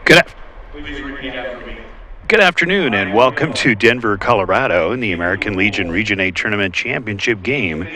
Good, good afternoon, and welcome to Denver, Colorado, in the American Legion Region 8 Tournament Championship game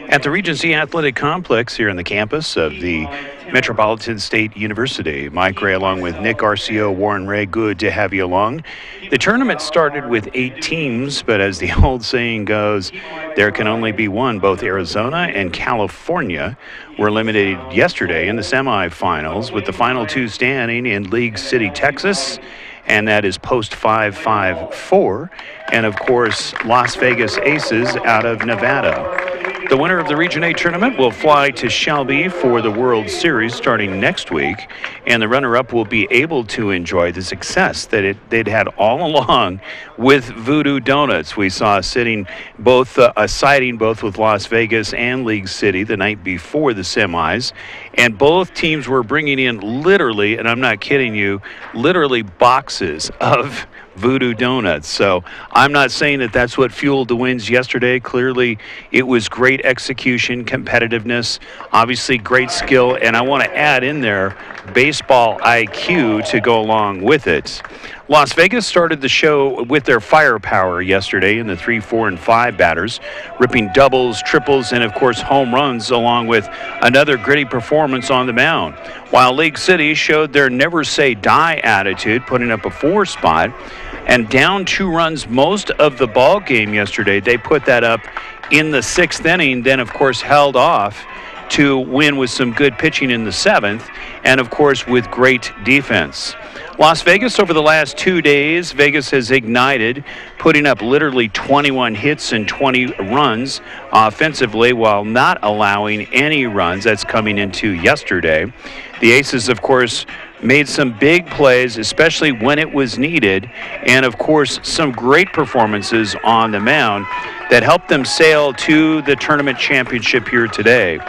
at the Regency Athletic Complex here on the campus of the Metropolitan State University. Mike Ray along with Nick Arcio, Warren Ray, good to have you along. The tournament started with 8 teams, but as the old saying goes, there can only be one. Both Arizona and California were eliminated yesterday in the semifinals, with the final 2 standing in League City, Texas, and that is Post 554, and of course Las Vegas Aces out of Nevada. The winner of the Region 8 tournament will fly to Shelby for the World Series starting next week, and the runner-up will be able to enjoy the success that they'd had all along with Voodoo Donuts. We saw a sighting both with Las Vegas and League City the night before the semis, and both teams were bringing in literally, and I'm not kidding you, literally boxes of Voodoo Donuts. So I'm not saying that that's what fueled the wins yesterday. Clearly, it was great execution, competitiveness, obviously great skill, and I want to add in there baseball IQ to go along with it. Las Vegas started the show with their firepower yesterday in the 3, 4, and 5 batters, ripping doubles, triples, and of course home runs, along with another gritty performance on the mound. While League City showed their never say die attitude, putting up a 4 spot, and down 2 runs most of the ball game yesterday. They put that up in the 6th inning, then of course held off to win with some good pitching in the 7th, and of course with great defense. Las Vegas, over the last 2 days, Vegas has ignited, putting up literally 21 hits and 20 runs offensively while not allowing any runs. That's coming into yesterday. The Aces, of course, made some big plays, especially when it was needed, and of course some great performances on the mound that helped them sail to the tournament championship here today.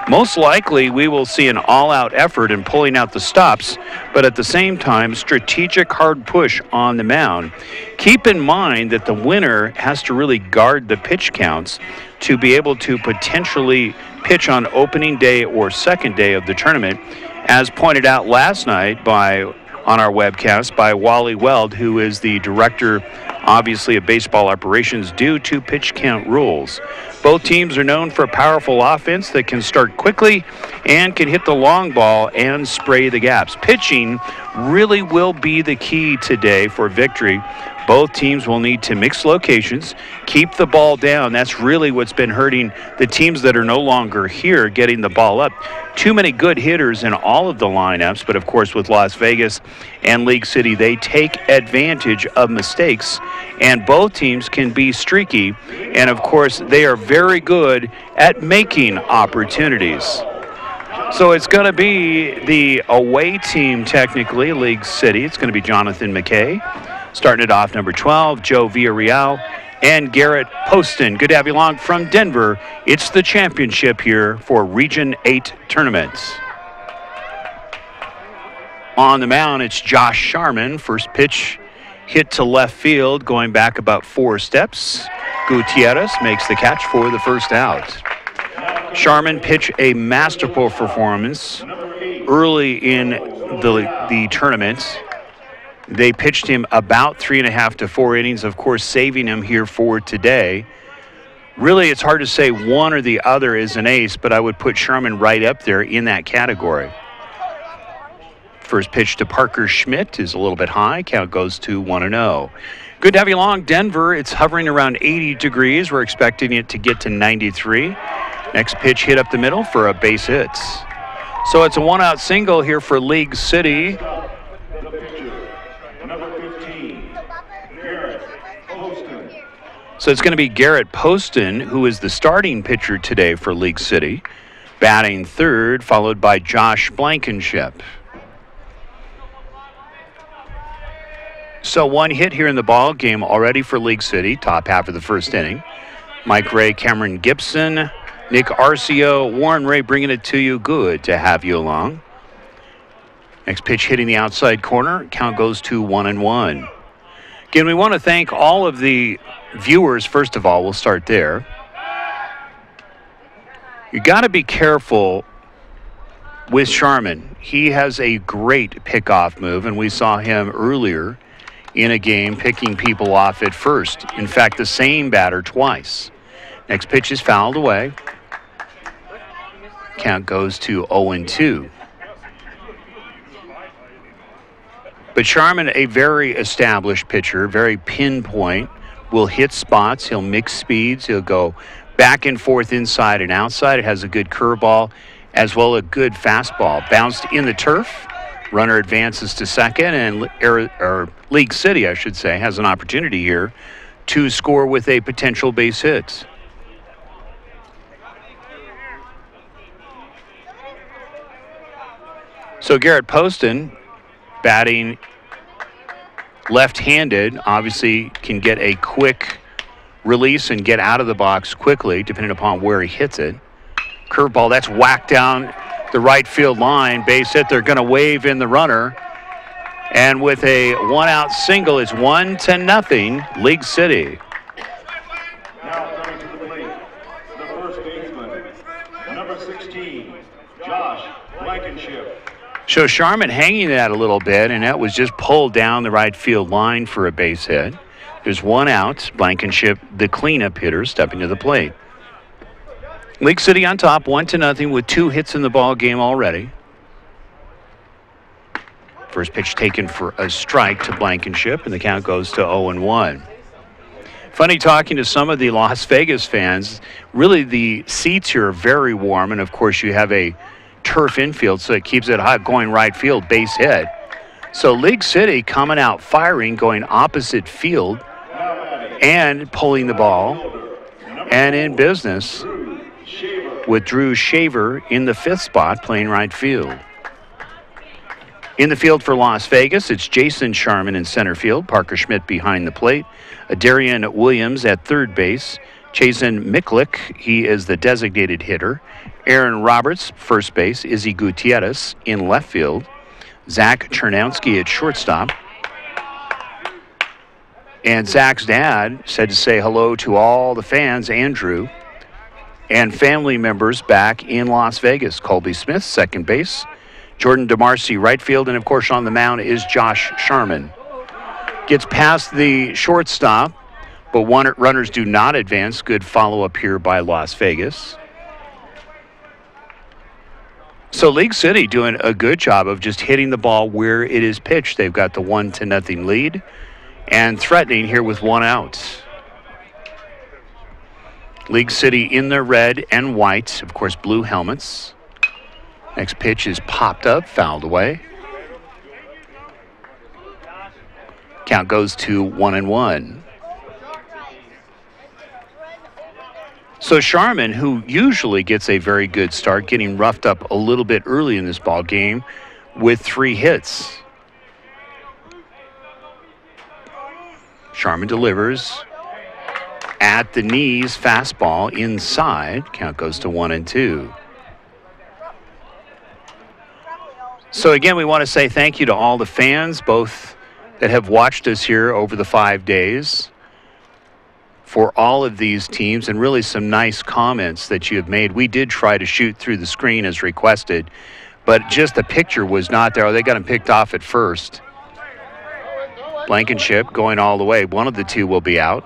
Most likely we will see an all-out effort in pulling out the stops, but at the same time, strategic hard push on the mound. Keep in mind that the winner has to really guard the pitch counts to be able to potentially pitch on opening day or second day of the tournament, as pointed out last night on our webcast by Wally Weld, who is the director, obviously, of baseball operations due to pitch count rules. Both teams are known for a powerful offense that can start quickly and can hit the long ball and spray the gaps. Pitching really will be the key today for victory. Both teams will need to mix locations, keep the ball down. That's really what's been hurting the teams that are no longer here, getting the ball up. Too many good hitters in all of the lineups, but of course with Las Vegas and League City, they take advantage of mistakes, and both teams can be streaky, and of course they are very good at making opportunities. So it's going to be the away team, technically, League City. It's going to be Jonathan McKay. Starting it off, number 12, Joe Villarreal, and Garrett Poston. Good to have you along from Denver. It's the championship here for Region 8 tournaments. On the mound, it's Josh Sharman. First pitch hit to left field, going back about 4 steps. Gutierrez makes the catch for the first out. Sharman pitched a masterful performance early in the tournament. They pitched him about 3.5 to 4 innings, of course, saving him here for today. Really, it's hard to say one or the other is an ace, but I would put Sharman right up there in that category. First pitch to Parker Schmidt is a little bit high. Count goes to 1-0. Good to have you along, Denver. It's hovering around 80 degrees. We're expecting it to get to 93. Next pitch hit up the middle for a base hit. So it's a 1-out single here for League City. So it's going to be Garrett Poston, who is the starting pitcher today for League City, batting third, followed by Josh Blankenship. So 1 hit here in the ball game already for League City, top half of the first inning. Mike Ray, Cameron Gibson, Nick Arcio, Warren Ray bringing it to you. Good to have you along. Next pitch hitting the outside corner. Count goes to 1-1. Again, we want to thank all of the viewers, first of all. We'll start there. You got to be careful with Sharman. He has a great pickoff move, and we saw him earlier in a game picking people off at first. In fact, the same batter twice. Next pitch is fouled away. Count goes to 0-2. But Sharman, a very established pitcher, very pinpoint, will hit spots. He'll mix speeds. He'll go back and forth inside and outside. It has a good curveball as well as a good fastball. Bounced in the turf. Runner advances to second, and League City, I should say, has an opportunity here to score with a potential base hit. So Garrett Poston, batting left-handed, obviously can get a quick release and get out of the box quickly, depending upon where he hits it. Curveball, that's whacked down the right field line. Base hit, they're going to wave in the runner. And with a one-out single, it's 1-0, League City. Now coming to the plate, the first baseman, number 16, Josh Blankenship. So Sharman hanging that a little bit, and that was just pulled down the right field line for a base hit. There's one out. Blankenship, the cleanup hitter, stepping to the plate. League City on top, 1-0 with 2 hits in the ball game already. First pitch taken for a strike to Blankenship, and the count goes to 0-1. Funny talking to some of the Las Vegas fans. Really, the seats here are very warm, and of course you have a turf infield, so it keeps it hot going right field, base hit. So League City coming out firing, going opposite field and pulling the ball, and in business with Drew Shaver in the 5th spot playing right field. In the field for Las Vegas, it's Jason Sharman in center field, Parker Schmidt behind the plate, Darian Williams at third base, Chasen Miklik, he is the designated hitter, Aaron Roberts, first base, Izzy Gutierrez in left field, Zach Chernowski at shortstop. And Zach's dad said to say hello to all the fans, Andrew, and family members back in Las Vegas. Colby Smith, second base, Jordan DeMarcy, right field, and of course on the mound is Josh Sharman. Gets past the shortstop, but runners do not advance. Good follow-up here by Las Vegas. So League City doing a good job of just hitting the ball where it is pitched. They've got the 1-0 lead and threatening here with one out. League City in their red and white, of course blue helmets. Next pitch is popped up, fouled away. Count goes to 1-1. So Sharman, who usually gets a very good start, getting roughed up a little bit early in this ball game with 3 hits. Sharman delivers at the knees, fastball inside. Count goes to 1-2. So again, we want to say thank you to all the fans, both that have watched us here over the 5 days, for all of these teams, and really some nice comments that you have made. We did try to shoot through the screen as requested, but just the picture was not there. They got him picked off at first. Blankenship going all the way. One of the two will be out.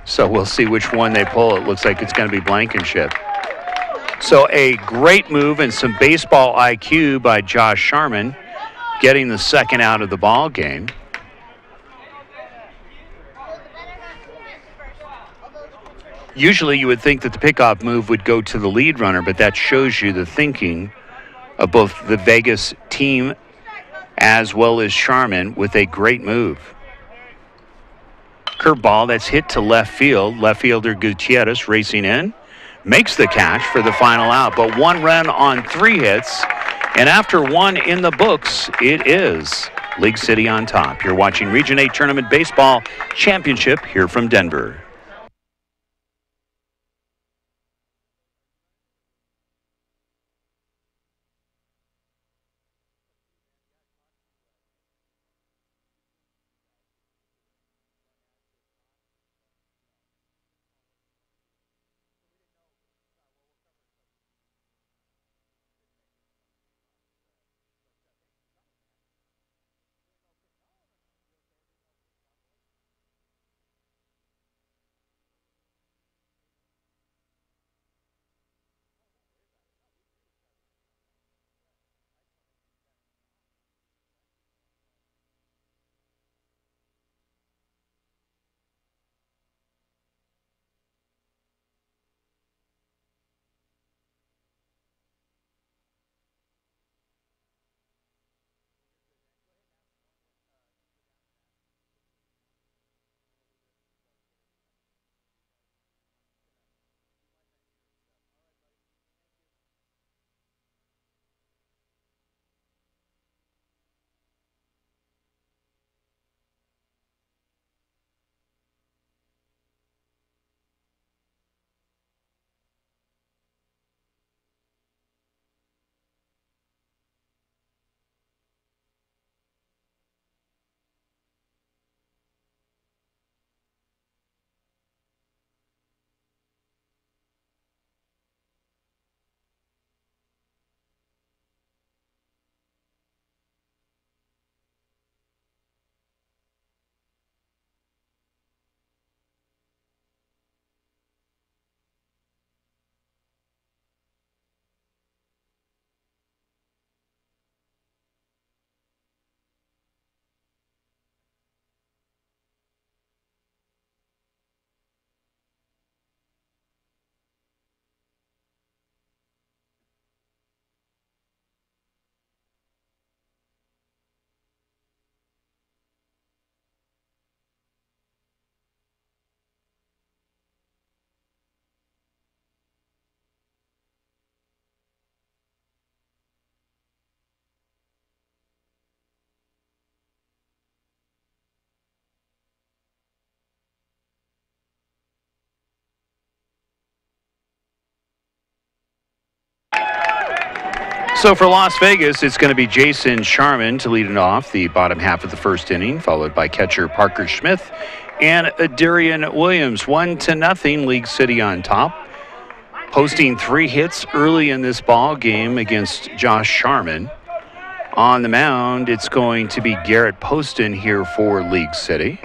So we'll see which one they pull. It looks like it's going to be Blankenship. So a great move and some baseball IQ by Josh Sharman, getting the second out of the ball game. Usually you would think that the pickoff move would go to the lead runner, but that shows you the thinking of both the Vegas team as well as Sharman with a great move. Curveball that's hit to left field. Left fielder Gutierrez racing in, makes the catch for the final out, but 1 run on 3 hits, and after 1 in the books, it is League City on top. You're watching Region 8 Tournament Baseball Championship here from Denver. So for Las Vegas, it's going to be Jason Sharman to lead it off the bottom half of the first inning, followed by catcher Parker Schmidt and Darian Williams. 1-0, League City on top. Posting 3 hits early in this ball game against Josh Sharman. On the mound, it's going to be Garrett Poston here for League City.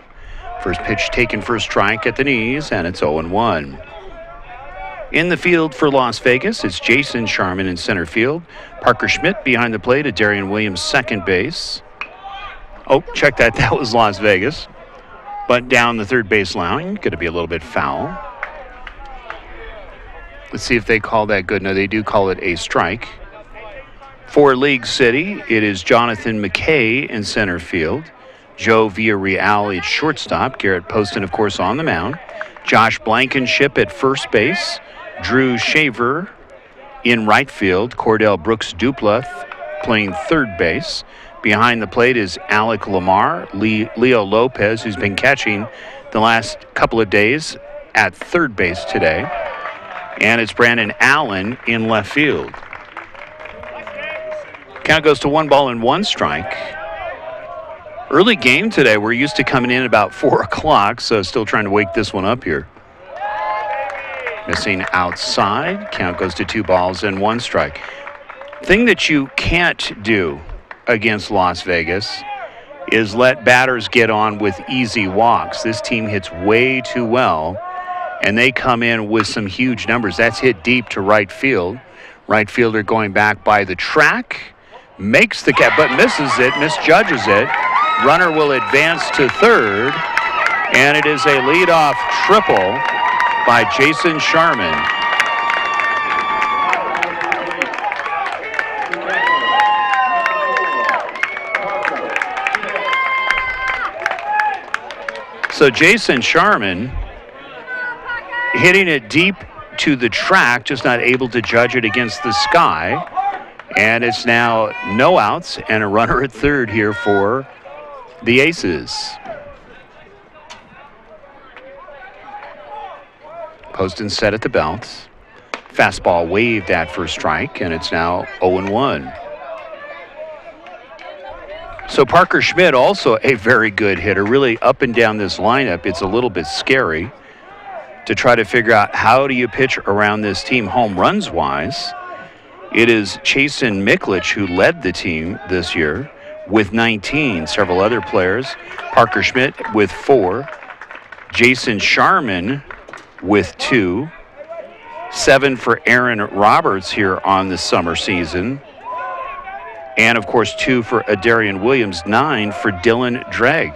First pitch taken for a strike at the knees, and it's 0-1. In the field for Las Vegas, it's Jason Sharman in center field. Parker Schmidt behind the plate at Darian Williams, second base. Oh, check that. That was Las Vegas. But down the third base line, going to be a little bit foul. Let's see if they call that good. No, they do call it a strike. For League City, it is Jonathan McKay in center field. Joe Villarreal at shortstop. Garrett Poston, of course, on the mound. Josh Blankenship at first base. Drew Shaver in right field. Cordell Brooks Dupla playing third base. Behind the plate is Alec Lamar. Leo Lopez, who's been catching the last couple of days, at third base today. And it's Brandon Allen in left field. Count goes to 1-1 strike. Early game today. We're used to coming in about 4 o'clock, so still trying to wake this one up here. Missing outside. Count goes to 2-1 strike. Thing that you can't do against Las Vegas is let batters get on with easy walks. This team hits way too well, and they come in with some huge numbers. That's hit deep to right field. Right fielder going back by the track. Makes the catch, but misses it, misjudges it. Runner will advance to third, and it is a leadoff triple by Jason Sharman. So Jason Sharman hitting it deep to the track, just not able to judge it against the sky. And it's now no outs and a runner at third here for the Aces. Poston set at the belt. Fastball waved at for a strike, and it's now 0-1. So Parker Schmidt, also a very good hitter, really up and down this lineup. It's a little bit scary to try to figure out how do you pitch around this team home runs wise. It is Chasen Miklich who led the team this year with 19. Several other players. Parker Schmidt with 4. Jason Sharman with 2. 7 for Aaron Roberts here on the summer season. And, of course, 2 for Darian Williams, 9 for Dylan Dreg.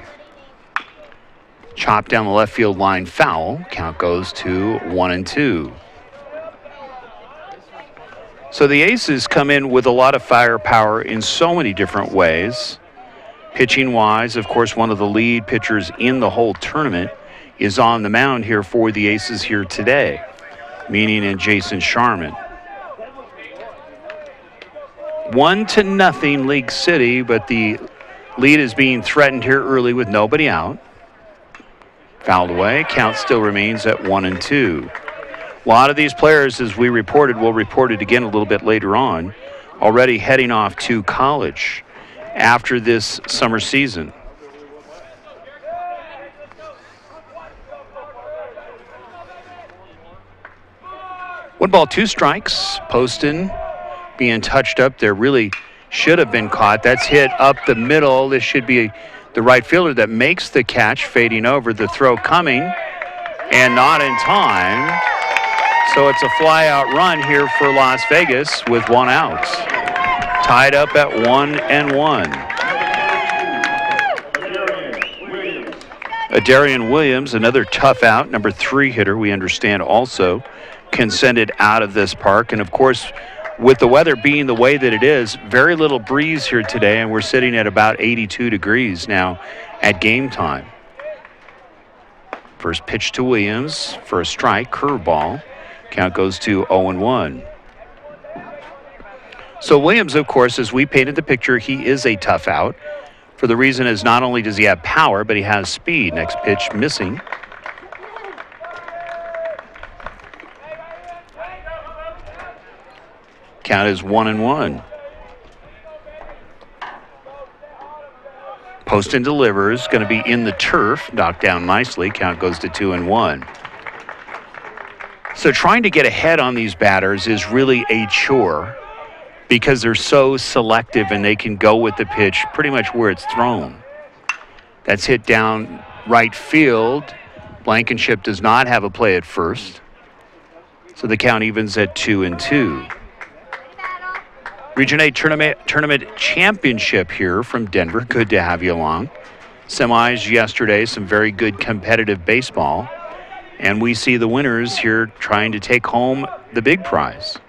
Chopped down the left field line, foul. Count goes to 1-2. So the Aces come in with a lot of firepower in so many different ways. Pitching-wise, of course, one of the lead pitchers in the whole tournament is on the mound here for the Aces here today, meaning in Jason Sharman. 1-0 League City, but the lead is being threatened here early with nobody out. Fouled away. Count still remains at 1-2. A lot of these players, as we reported, we'll report it again a little bit later on, already heading off to college after this summer season. One ball, 2 strikes. Poston being touched up there, really should have been caught. That's hit up the middle. This should be the right fielder that makes the catch, fading over. The throw coming and not in time. So it's a fly-out run here for Las Vegas with 1 out. Tied up at 1-1. Darian Williams, another tough out, number 3 hitter, we understand also can send it out of this park. And, of course, with the weather being the way that it is, very little breeze here today, and we're sitting at about 82 degrees now at game time. First pitch to Williams for a strike, curveball. Count goes to 0-1. So Williams, of course, as we painted the picture, he is a tough out. For the reason is not only does he have power, but he has speed. Next pitch missing. Count is 1-1. Poston delivers, going to be in the turf, knocked down nicely. Count goes to 2-1. So trying to get ahead on these batters is really a chore because they're so selective and they can go with the pitch pretty much where it's thrown. That's hit down right field. Blankenship does not have a play at first. So the count evens at 2-2. Region A tournament championship here from Denver. Good to have you along. Semis yesterday, some very good competitive baseball. And we see the winners here trying to take home the big prize.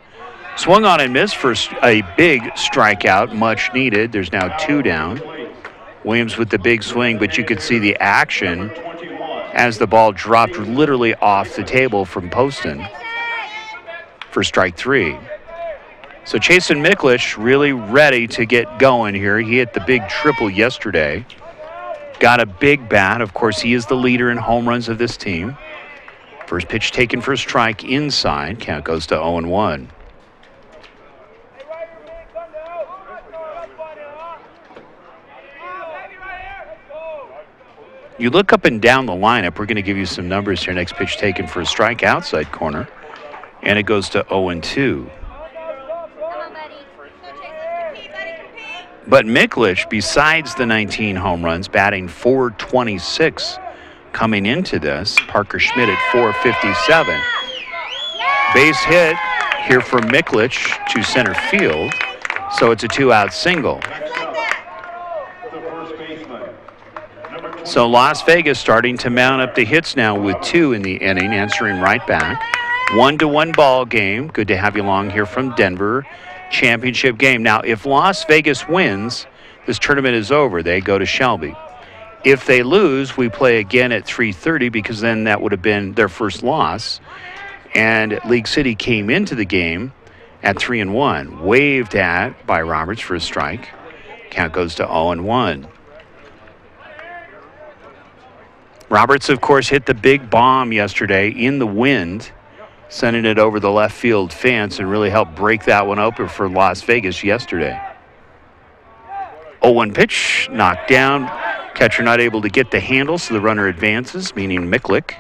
Swung on and missed for a big strikeout, much needed. There's now 2 down. Williams with the big swing, but you could see the action as the ball dropped literally off the table from Poston for strike 3. So Chasen Miklich really ready to get going here. He hit the big triple yesterday. Got a big bat. Of course, he is the leader in home runs of this team. First pitch taken for a strike inside. Count goes to 0-1. You look up and down the lineup. We're going to give you some numbers here. Next pitch taken for a strike outside corner. And it goes to 0-2. But Miklich, besides the 19 home runs, batting .426 coming into this. Parker Schmidt at .457. Base hit here for Miklich to center field. So it's a 2-out single. So Las Vegas starting to mount up the hits now with 2 in the inning, answering right back. 1-1 ball game. Good to have you along here from Denver. Championship game. Now, if Las Vegas wins, this tournament is over. They go to Shelby. If they lose, we play again at 3:30 because then that would have been their first loss. And League City came into the game at 3-1. Waved at by Roberts for a strike. Count goes to 0-1. Roberts, of course, hit the big bomb yesterday in the wind, sending it over the left field fence and really helped break that one open for Las Vegas yesterday. 0-1 pitch, knocked down. Catcher not able to get the handle, so the runner advances, meaning Miklich.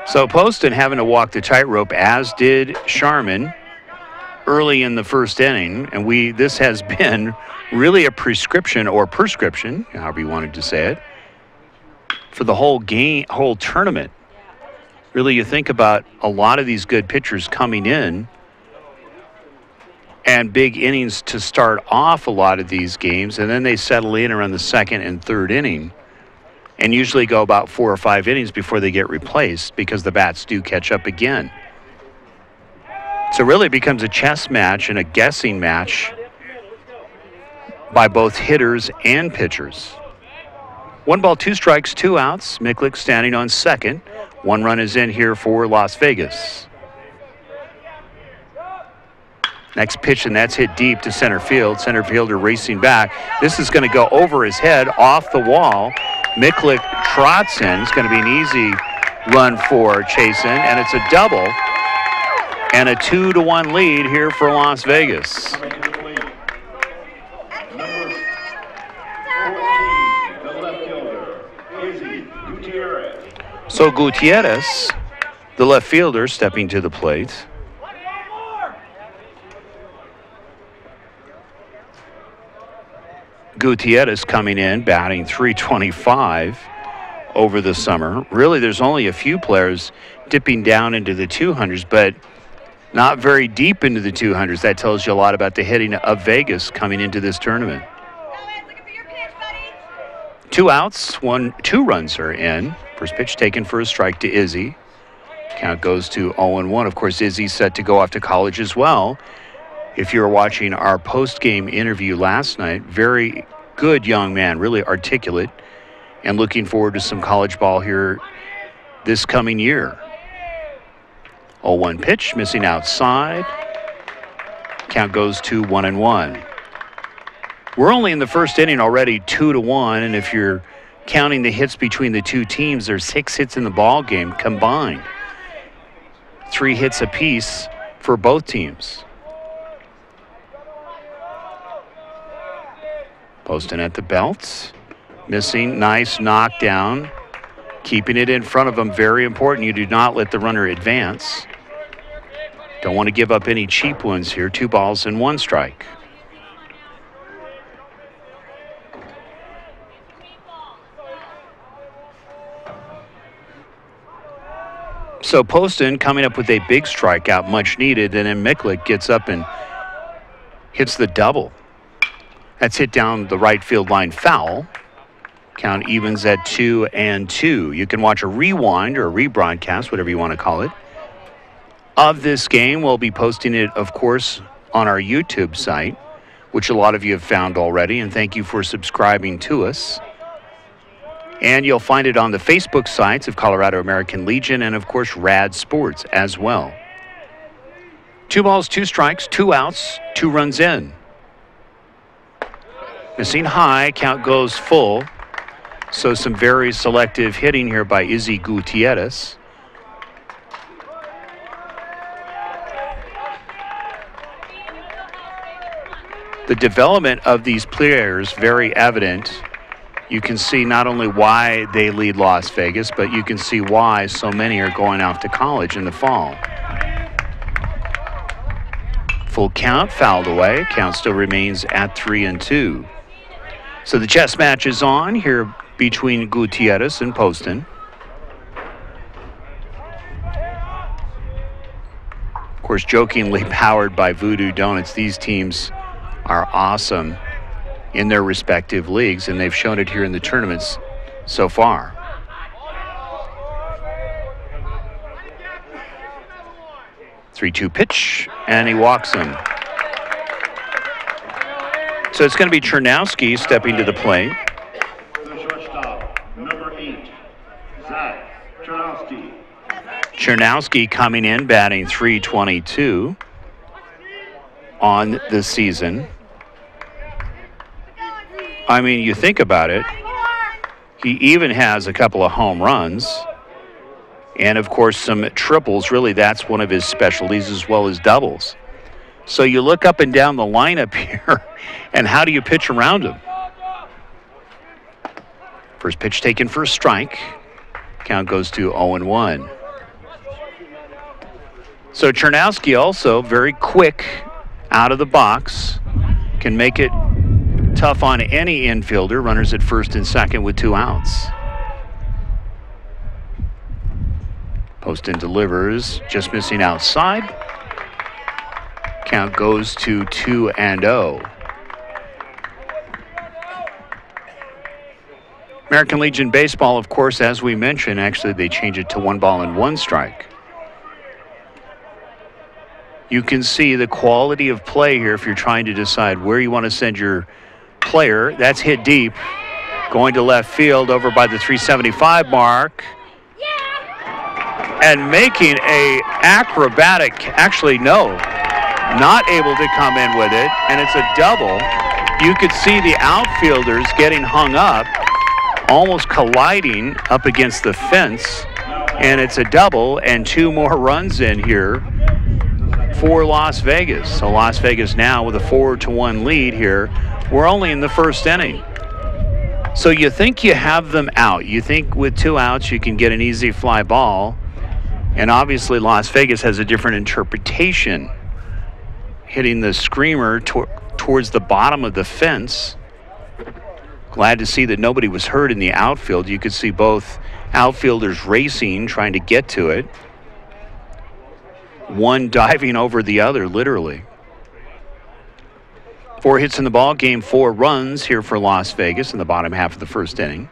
So Poston having to walk the tightrope, as did Sharman early in the first inning. And this has been really a prescription, however you wanted to say it, for the whole game, whole tournament. Really, you think about a lot of these good pitchers coming in and big innings to start off a lot of these games, and then they settle in around the second and third inning. And usually go about 4 or 5 innings before they get replaced because the bats do catch up again. So really it becomes a chess match and a guessing match by both hitters and pitchers. 1 ball, 2 strikes, 2 outs. Miklich standing on second. 1 run is in here for Las Vegas. Next pitch, and that's hit deep to center field. Center fielder racing back. This is going to go over his head, off the wall. Miklich trots in. It's going to be an easy run for Chasen, and it's a double. And a 2-1 lead here for Las Vegas. So Gutierrez, the left fielder, stepping to the plate. Gutierrez coming in, batting .325 over the summer. Really, there's only a few players dipping down into the 200s, but not very deep into the 200s. That tells you a lot about the hitting of Vegas coming into this tournament. 2 outs, 2 runs are in. First pitch taken for a strike to Izzy. Count goes to 0-1. Of course, Izzy's set to go off to college as well. If you were watching our post-game interview last night, very good young man, really articulate, and looking forward to some college ball here this coming year. 0-1 pitch, missing outside. Count goes to 1-1. We're only in the first inning already, 2-1, and if you're counting the hits between the two teams, there's 6 hits in the ball game combined. 3 hits apiece for both teams. Poston at the belt. Missing, nice knockdown. Keeping it in front of him, very important. You do not let the runner advance. Don't want to give up any cheap ones here. 2 balls and 1 strike. So Poston coming up with a big strikeout, much needed, and then Miklik gets up and hits the double. That's hit down the right field line foul. Count evens at 2-2. You can watch a rewind or a rebroadcast, whatever you want to call it, of this game. We'll be posting it, of course, on our YouTube site, which a lot of you have found already, and thank you for subscribing to us. And you'll find it on the Facebook sites of Colorado American Legion and, of course, Rad Sports as well. 2 balls, 2 strikes, 2 outs, 2 runs in. Missing high, count goes full. So some very selective hitting here by Izzy Gutierrez. The development of these players, very evident. You can see not only why they lead Las Vegas, but you can see why so many are going off to college in the fall. Full count, fouled away. Count still remains at 3-2. So the chess match is on here between Gutierrez and Poston. Of course, jokingly powered by Voodoo Donuts. These teams are awesome in their respective leagues, and they've shown it here in the tournaments so far. Three-two pitch, and he walks him. So it's going to be Chernowski stepping to the plate. The shortstop, number 8, Zach Chernowski. Chernowski coming in, batting .322 on the season. I mean, you think about it, he even has a couple of home runs and, of course, some triples. Really, that's one of his specialties, as well as doubles. So you look up and down the lineup here, and how do you pitch around him? First pitch taken for a strike. Count goes to 0-1. So Chernowski also very quick out of the box, can make it tough on any infielder. Runners at first and second with 2 outs. Poston delivers, just missing outside. Count goes to 2-0. American Legion Baseball, of course, as we mentioned, actually they change it to 1 ball and 1 strike. You can see the quality of play here if you're trying to decide where you want to send your player. That's hit deep, going to left field over by the 375 mark, and making a acrobatic, actually no, not able to come in with it, and it's a double. You could see the outfielders getting hung up, almost colliding up against the fence, and it's a double and 2 more runs in here for Las Vegas. So Las Vegas now with a 4-1 lead here. We're only in the first inning. So you think you have them out. You think with 2 outs you can get an easy fly ball. And obviously Las Vegas has a different interpretation. Hitting the screamer towards the bottom of the fence. Glad to see that nobody was hurt in the outfield. You could see both outfielders racing, trying to get to it. One diving over the other, literally. 4 hits in the ball game, 4 runs here for Las Vegas in the bottom half of the first inning.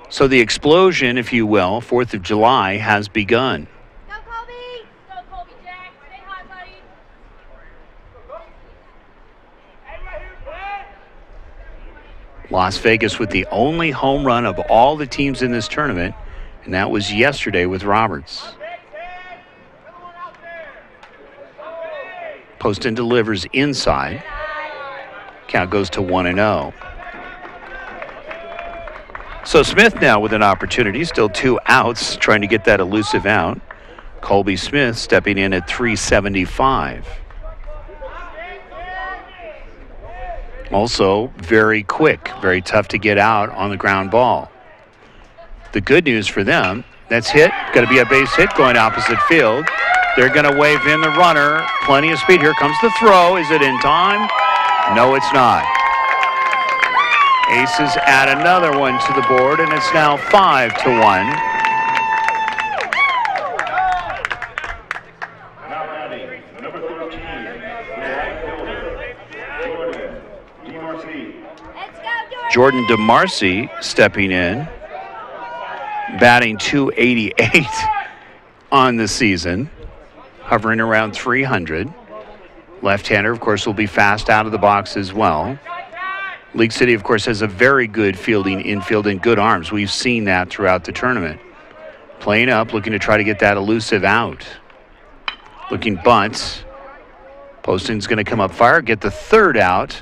So the explosion, if you will, 4th of July has begun. Go Colby! Go Colby, Jack. Stay hot, buddy. Las Vegas with the only home run of all the teams in this tournament, and that was yesterday with Roberts. Poston delivers inside. Count goes to 1-0. So Smith now with an opportunity, still 2 outs, trying to get that elusive out. Colby Smith stepping in at 375. Also very quick, very tough to get out on the ground ball. The good news for them, that's hit, going to be a base hit going opposite field. They're going to wave in the runner, plenty of speed. Here comes the throw. Is it in time? No, it's not. Aces add another one to the board, and it's now 5-1. Now batting, number 13, the right fielder, Jordan DeMarcy. Let's go, Jordan DeMarcy stepping in, batting .288 on the season, hovering around 300. Left-hander, of course, will be fast out of the box as well. League City, of course, has a very good fielding infield and good arms. We've seen that throughout the tournament. Playing up, looking to try to get that elusive out. Looking bunt. Poston's going to come up fire, get the third out.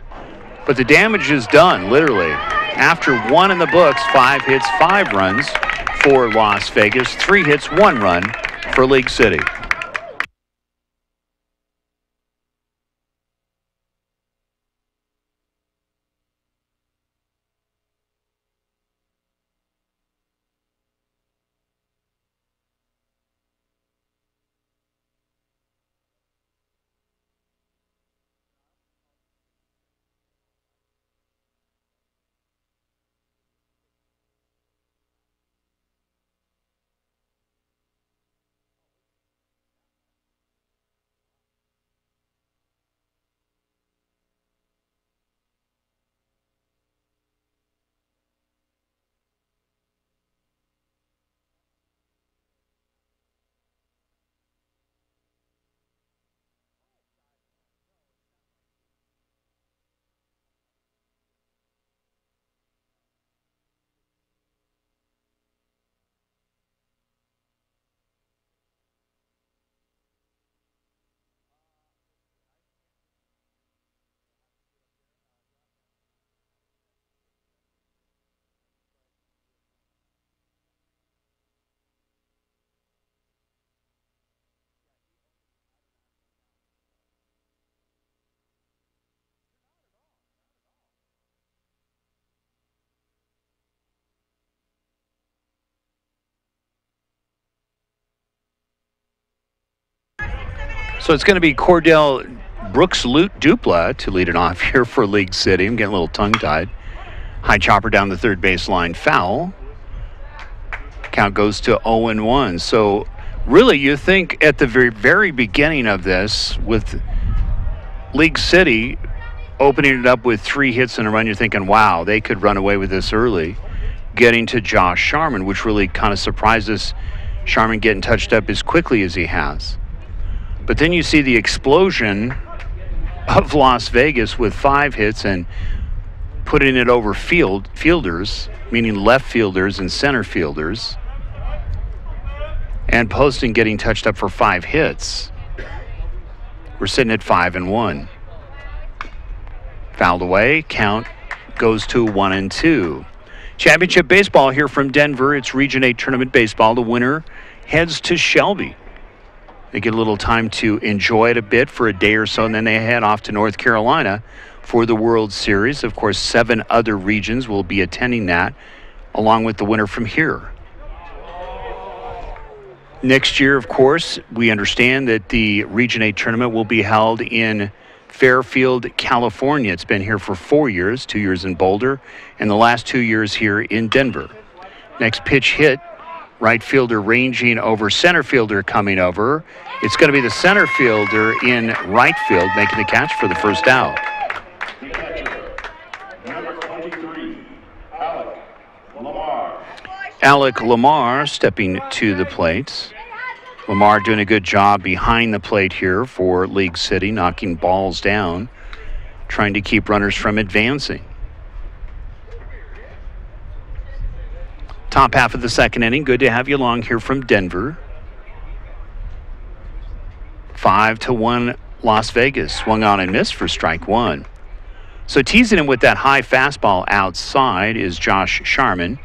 But the damage is done, literally. After 1 in the books, 5 hits, 5 runs for Las Vegas. 3 hits, 1 run for League City. So it's going to be Cordell Brooks-Dupla to lead it off here for League City. I'm getting a little tongue-tied. High chopper down the third baseline, foul. Count goes to 0-1. So really you think at the very beginning of this with League City opening it up with 3 hits and a run, you're thinking, wow, they could run away with this early. Getting to Josh Sharman, which really kind of surprised us. Sharman getting touched up as quickly as he has. But then you see the explosion of Las Vegas with 5 hits and putting it over fielders, meaning left fielders and center fielders, and Poston getting touched up for 5 hits. We're sitting at 5-1. Fouled away, count goes to 1-2. Championship baseball here from Denver. It's Region 8 Tournament Baseball. The winner heads to Shelby. They get a little time to enjoy it a bit for a day or so, and then they head off to North Carolina for the World Series. Of course, 7 other regions will be attending that, along with the winner from here. Next year, of course, we understand that the Region 8 tournament will be held in Fairfield, California. It's been here for 4 years, 2 years in Boulder, and the last 2 years here in Denver. Next pitch hit. Right fielder ranging over center fielder coming over. It's going to be the center fielder in right field making the catch for the first out. The catcher, number 23, Alec Lamar. Alec Lamar stepping to the plate. Lamar doing a good job behind the plate here for League City, knocking balls down, trying to keep runners from advancing. Top half of the second inning. Good to have you along here from Denver. 5-1 Las Vegas. Swung on and missed for strike one. So teasing him with that high fastball outside is Josh Sharman.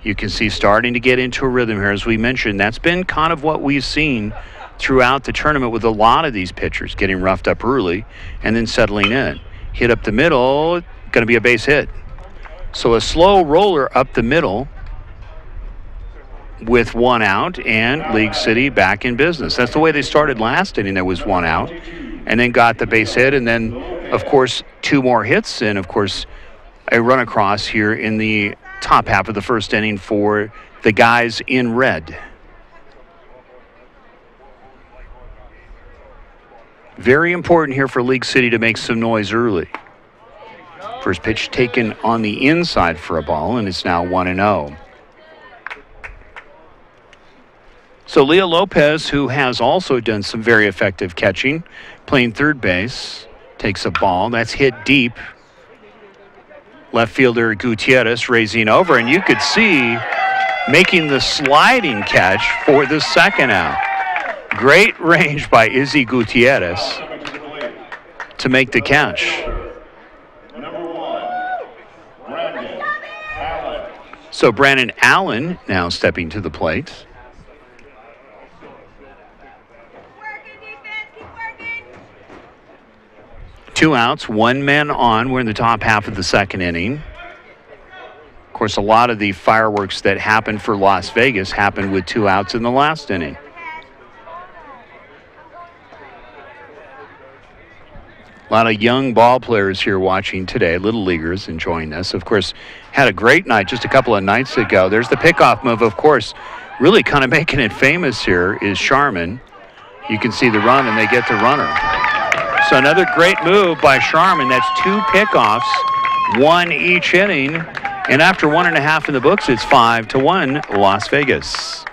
You can see starting to get into a rhythm here. As we mentioned, that's been kind of what we've seen throughout the tournament with a lot of these pitchers, getting roughed up early and then settling in. Hit up the middle, going to be a base hit. So a slow roller up the middle with one out, and League City back in business. That's the way they started last inning. There was one out, and then got the base hit, and then, of course, two more hits, and, of course, a run across here in the top half of the first inning for the guys in red. Very important here for League City to make some noise early. First pitch taken on the inside for a ball, and it's now 1-0. So Leo Lopez, who has also done some very effective catching, playing third base, takes a ball. That's hit deep. Left fielder Gutierrez raising over, and you could see making the sliding catch for the second out. Great range by Izzy Gutierrez to make the catch. So Brandon Allen now stepping to the plate. Two outs, one man on. We're in the top half of the second inning. Of course, a lot of the fireworks that happened for Las Vegas happened with two outs in the last inning. A lot of young ball players here watching today, little leaguers enjoying this. Of course, had a great night just a couple of nights ago. There's the pickoff move, of course, really kind of making it famous here is Sharman. You can see the run, and they get the runner. So another great move by Sharman. That's two pickoffs, one each inning. And after 1.5 in the books, it's 5-1 Las Vegas.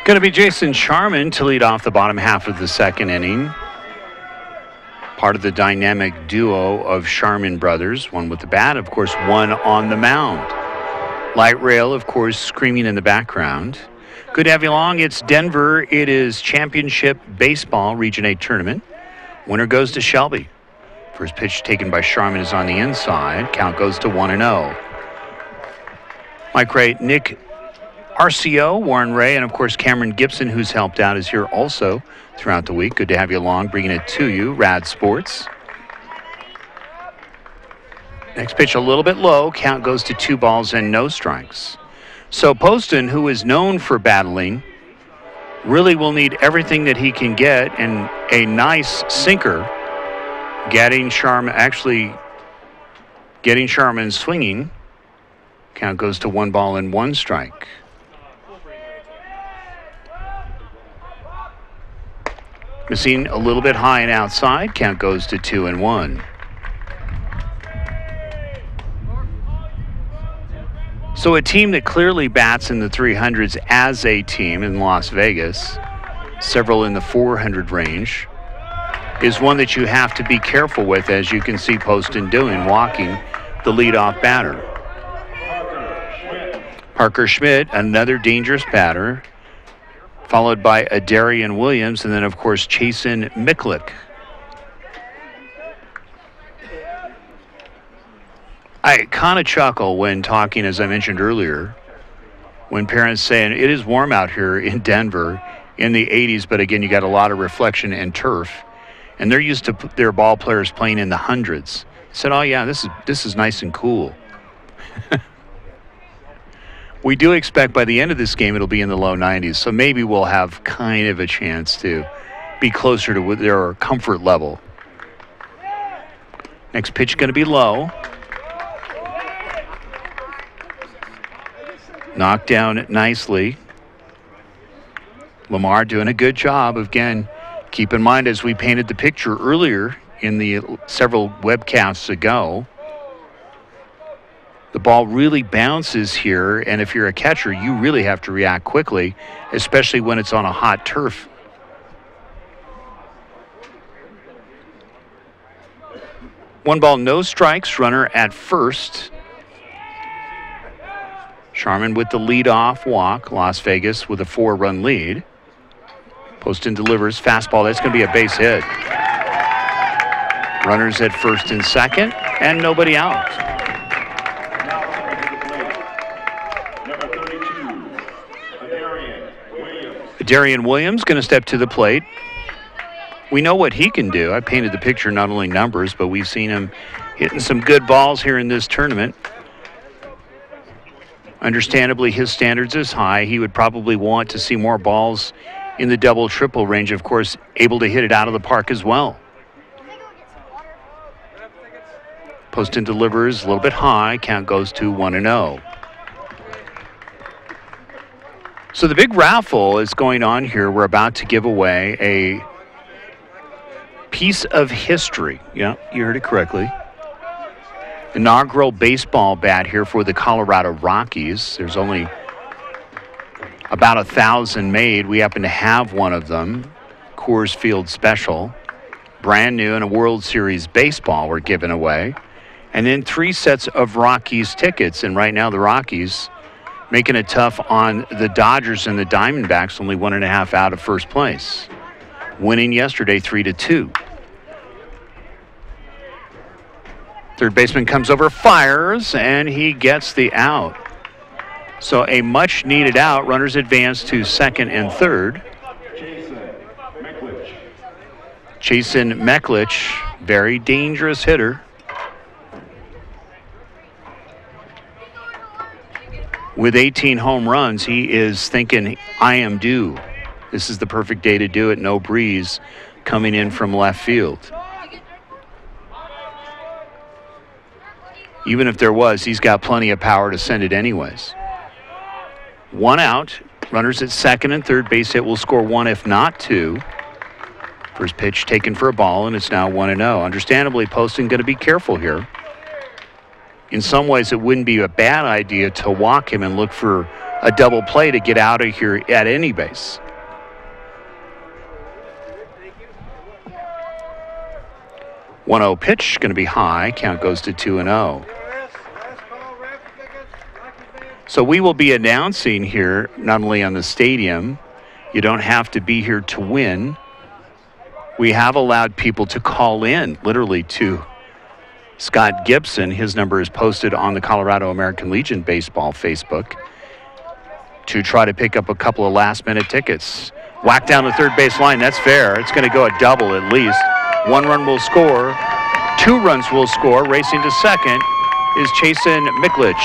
Going to be Jason Sharman to lead off the bottom half of the second inning. Part of the dynamic duo of Sharman brothers, one with the bat, of course, one on the mound. Light rail, of course, screaming in the background. Good to have you along. It's Denver. It is Championship Baseball Region 8 Tournament. Winner goes to Shelby. First pitch taken by Sharman is on the inside. Count goes to 1-0. Mike Ray, Nick RCO, Warren Ray, and of course Cameron Gibson, who's helped out, is here also throughout the week. Good to have you along, bringing it to you, Rad Sports. Next pitch a little bit low. Count goes to 2 balls and no strikes. So Poston, who is known for battling, really will need everything that he can get, and a nice sinker getting Sharman swinging. Count goes to 1 ball and 1 strike. Missing a little bit high and outside. Count goes to 2-1. So a team that clearly bats in the 300s as a team in Las Vegas, several in the 400 range, is one that you have to be careful with, as you can see Poston doing, walking the leadoff batter. Parker Schmidt, another dangerous batter, followed by Adarian Williams, and then, of course, Chasen Miklick. I kind of chuckle when talking, as I mentioned earlier, when parents saying it is warm out here in Denver in the 80s, but again, you got a lot of reflection and turf, and they're used to their ball players playing in the hundreds. I said, oh yeah, this is nice and cool. We do expect by the end of this game it'll be in the low 90s, so maybe we'll have kind of a chance to be closer to their comfort level. Next pitch going to be low. Knocked down nicely. Lamar doing a good job. Again, keep in mind, as we painted the picture earlier in the several webcasts ago, the ball really bounces here, and if you're a catcher, you really have to react quickly, especially when it's on a hot turf. One ball, no strikes, runner at first. Sharman with the leadoff walk. Las Vegas with a 4-run lead. Poston delivers fastball. That's going to be a base hit. Runners at first and second, and nobody out. Number 32, Adarian Williams. Adarian Williams going to step to the plate. We know what he can do. I painted the picture, not only numbers, but we've seen him hitting some good balls here in this tournament. Understandably, his standards is high. He would probably want to see more balls in the double, triple range. Of course, able to hit it out of the park as well. Poston delivers a little bit high. Count goes to 1-0. So the big raffle is going on here. We're about to give away a piece of history. Yeah, you heard it correctly. Inaugural baseball bat here for the Colorado Rockies. There's only about 1,000 made. We happen to have one of them. Coors Field Special. Brand new, and a World Series baseball we're giving away. And then 3 sets of Rockies tickets. And right now the Rockies making it tough on the Dodgers and the Diamondbacks, only 1.5 out of first place. Winning yesterday 3-2. Third baseman comes over, fires, and he gets the out. So a much needed out. Runners advance to second and third. Chasen Miklick, very dangerous hitter. With 18 home runs, he is thinking, I am due. This is the perfect day to do it. No breeze coming in from left field. Even if there was, he's got plenty of power to send it anyways. 1 out. Runners at second and third. Base hit will score 1, if not 2. First pitch taken for a ball, and it's now 1-0. Understandably, Poston going to be careful here. In some ways, it wouldn't be a bad idea to walk him and look for a double play to get out of here at any base. One-0 pitch, going to be high. Count goes to 2-0. So we will be announcing here, not only on the stadium, you don't have to be here to win. We have allowed people to call in, literally, to Scott Gibson. His number is posted on the Colorado American Legion Baseball Facebook, to try to pick up a couple of last-minute tickets. Whack down the third base line. That's fair. It's going to go a double at least. 1 run will score. 2 runs will score. Racing to second is Chasen Miklick.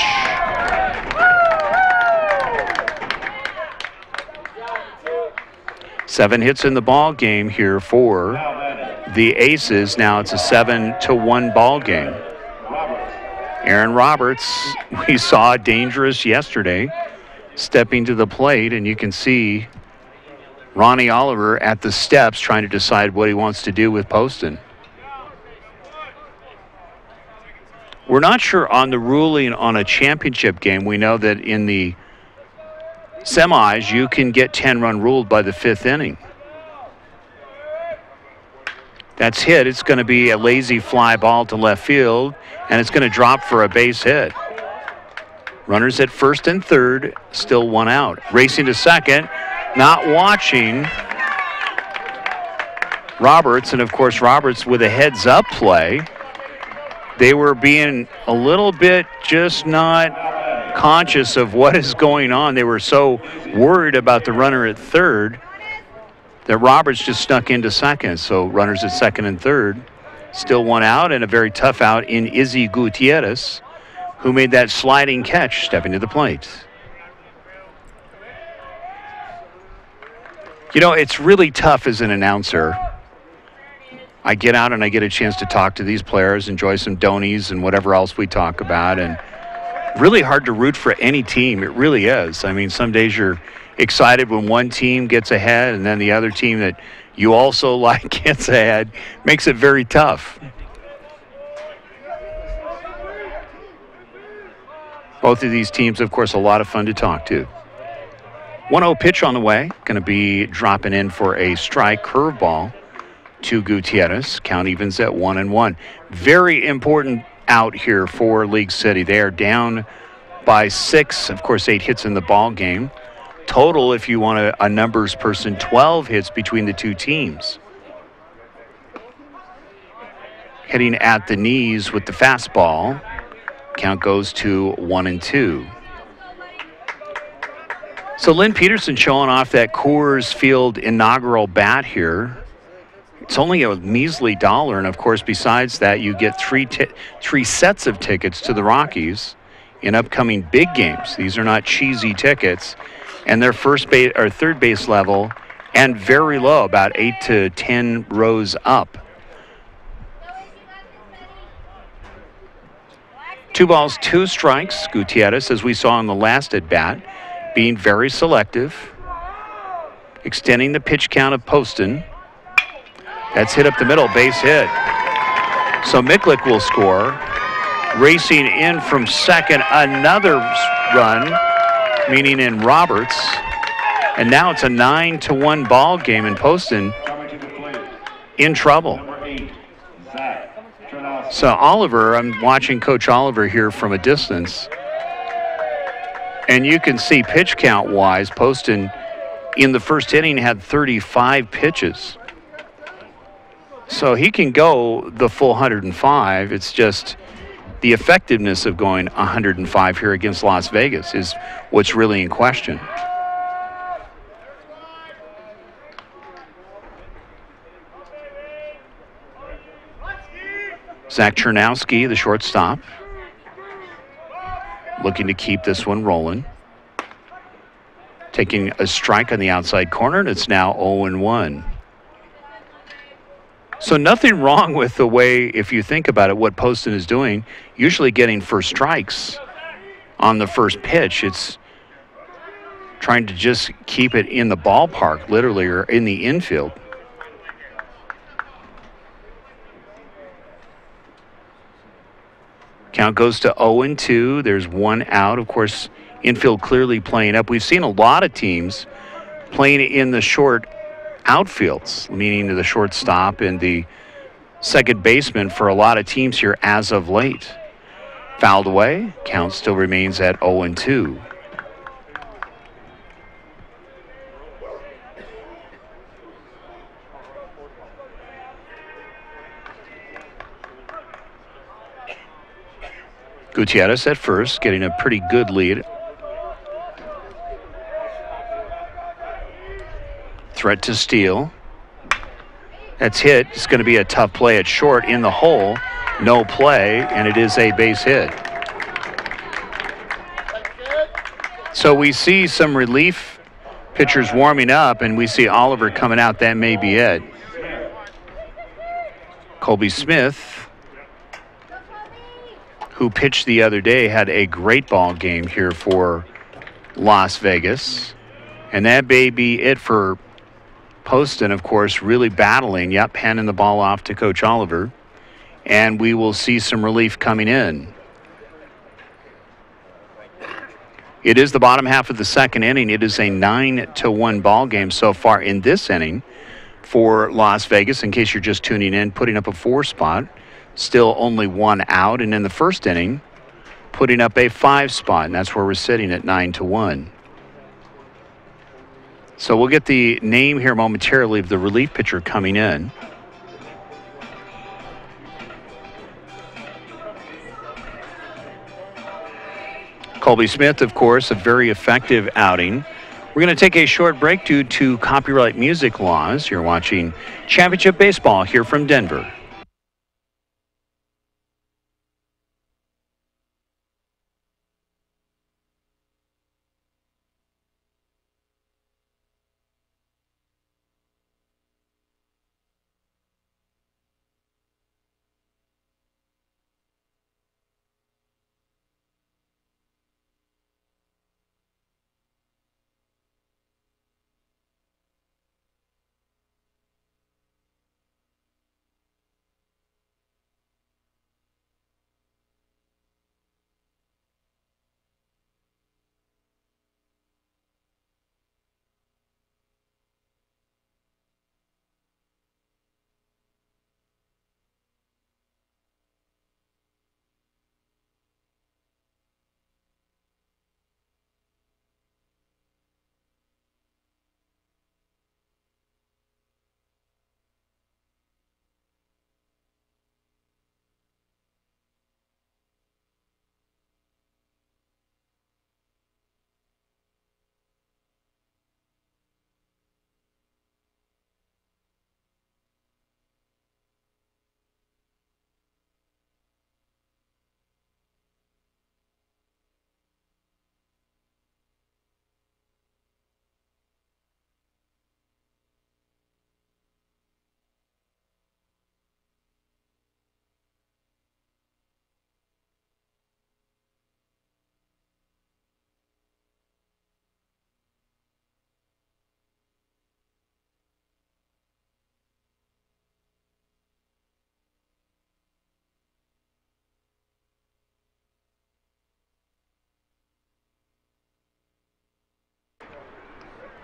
Seven hits in the ball game here for the Aces. Now it's a 7-1 ball game. Aaron Roberts, we saw dangerous yesterday, stepping to the plate, and you can see Ronnie Oliver at the steps trying to decide what he wants to do with Poston. We're not sure on the ruling on a championship game. We know that in the semis, you can get 10-run ruled by the 5th inning. That's hit. It's going to be a lazy fly ball to left field, and it's going to drop for a base hit. Runners at first and third, still 1 out. Racing to second, not watching Roberts, and of course Roberts with a heads-up play. They were being a little bit just not conscious of what is going on. They were so worried about the runner at third that Roberts just snuck into second. So runners at second and third, still 1 out, and a very tough out in Izzy Gutierrez, who made that sliding catch stepping to the plate. You know, it's really tough as an announcer. I get out and I get a chance to talk to these players, enjoy some donies and whatever else we talk about, and really hard to root for any team. It really is. I mean, some days you're excited when one team gets ahead, and then the other team that you also like gets ahead. Makes it very tough. Both of these teams, of course, a lot of fun to talk to. 1-0 pitch on the way. Going to be dropping in for a strike curveball to Gutierrez. Count evens at 1-1. Very important out here for League City. They are down by 6. Of course, 8 hits in the ball game. Total, if you want a numbers person, 12 hits between the two teams. Hitting at the knees with the fastball. Count goes to 1-2. So Lynn Peterson showing off that Coors Field inaugural bat here. It's only a measly $1, and of course, besides that, you get three sets of tickets to the Rockies in upcoming big games. These are not cheesy tickets, and they're first base or third base level and very low, about 8 to 10 rows up. 2 balls, 2 strikes. Gutierrez, as we saw in the last at bat, being very selective, extending the pitch count of Poston. That's hit up the middle, base hit. So Miklik will score. Racing in from second, another run, meaning in Roberts. And now it's a 9-1 ball game, and Poston in trouble. So Oliver, I'm watching Coach Oliver here from a distance, and you can see pitch count wise, Poston in the first inning had 35 pitches. So he can go the full 105. It's just the effectiveness of going 105 here against Las Vegas is what's really in question. Zach Chernowski, the shortstop, looking to keep this one rolling. Taking a strike on the outside corner, and it's now 0-1. So nothing wrong with the way, if you think about it, what Poston is doing, usually getting first strikes on the first pitch. It's trying to just keep it in the ballpark, literally, or in the infield. Count goes to 0-2. There's 1 out. Of course, infield clearly playing up. We've seen a lot of teams playing in the short outfields, meaning the shortstop and the second baseman for a lot of teams here as of late. Fouled away. Count still remains at 0-2. Gutierrez at first, getting a pretty good lead. Threat to steal. That's hit. It's going to be a tough play at short in the hole. No play, and it is a base hit. So we see some relief pitchers warming up, and we see Oliver coming out. That may be it. Colby Smith, who pitched the other day, had a great ball game here for Las Vegas. And that may be it for Poston, of course, really battling. Yep, handing the ball off to Coach Oliver. And we will see some relief coming in. It is the bottom half of the second inning. It is a 9-1 ball game so far in this inning for Las Vegas. In case you're just tuning in, putting up a 4 spot, still only 1 out. And in the first inning, putting up a 5 spot, and that's where we're sitting at 9-1. So we'll get the name here momentarily of the relief pitcher coming in. Colby Smith, of course, a very effective outing. We're going to take a short break due to copyright music laws. You're watching Championship Baseball here from Denver.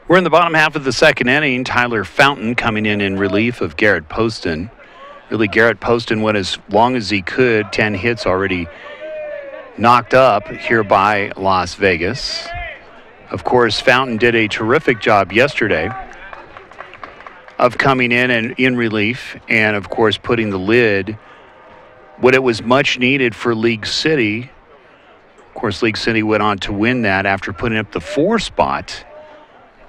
We're in the bottom half of the second inning. Tyler Fountain coming in relief of Garrett Poston. Really, Garrett Poston went as long as he could. 10 hits already knocked up here by Las Vegas. Of course, Fountain did a terrific job yesterday of coming in and in relief and, of course, putting the lid when it was much needed for League City. Of course, League City went on to win that after putting up the 4 spot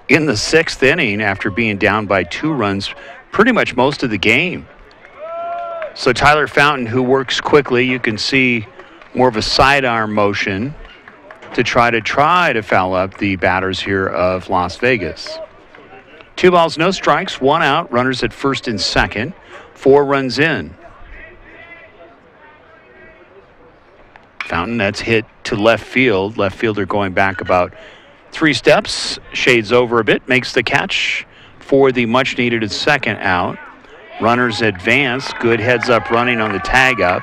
in the 6th inning after being down by 2 runs pretty much most of the game. So Tyler Fountain, who works quickly, you can see more of a sidearm motion to try to foul up the batters here of Las Vegas. 2 balls, no strikes, 1 out, runners at first and second, 4 runs in. Fountain, that's hit to left field. Left fielder going back about 3 steps, shades over a bit, makes the catch for the much-needed second out. Runners advance, good heads-up running on the tag-up.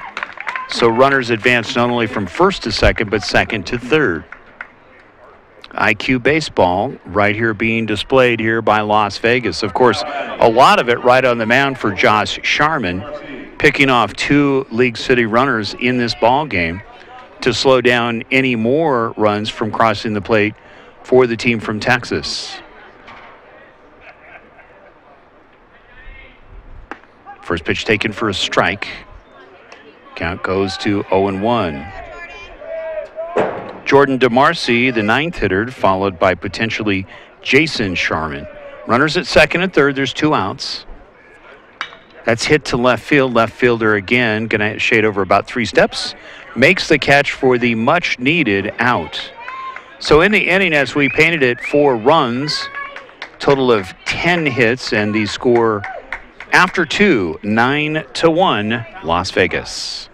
So runners advance not only from first to second, but second to third. IQ baseball right here being displayed here by Las Vegas. Of course, a lot of it right on the mound for Josh Sharman, picking off 2 League City runners in this ball game to slow down any more runs from crossing the plate for the team from Texas. First pitch taken for a strike. Count goes to 0-1. Jordan DeMarcy, the 9th hitter, followed by potentially Jason Sharman. Runners at second and third. There's 2 outs. That's hit to left field. Left fielder again, going to shade over about 3 steps. Makes the catch for the much-needed out. So in the inning, as we painted it, 4 runs, total of 10 hits, and the score after 2, 9-1, Las Vegas.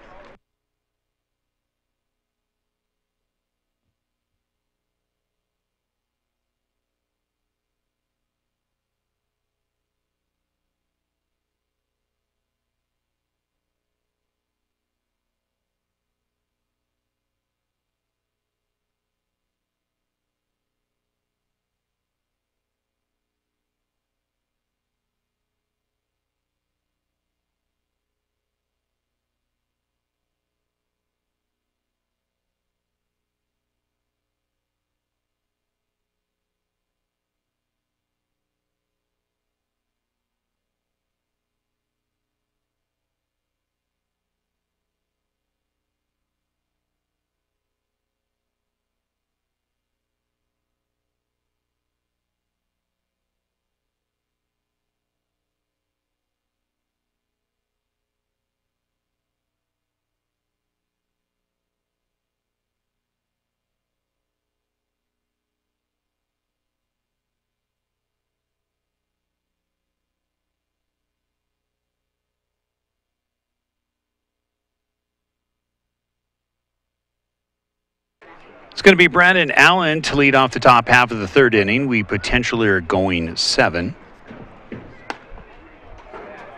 It's going to be Brandon Allen to lead off the top half of the third inning. We potentially are going 7.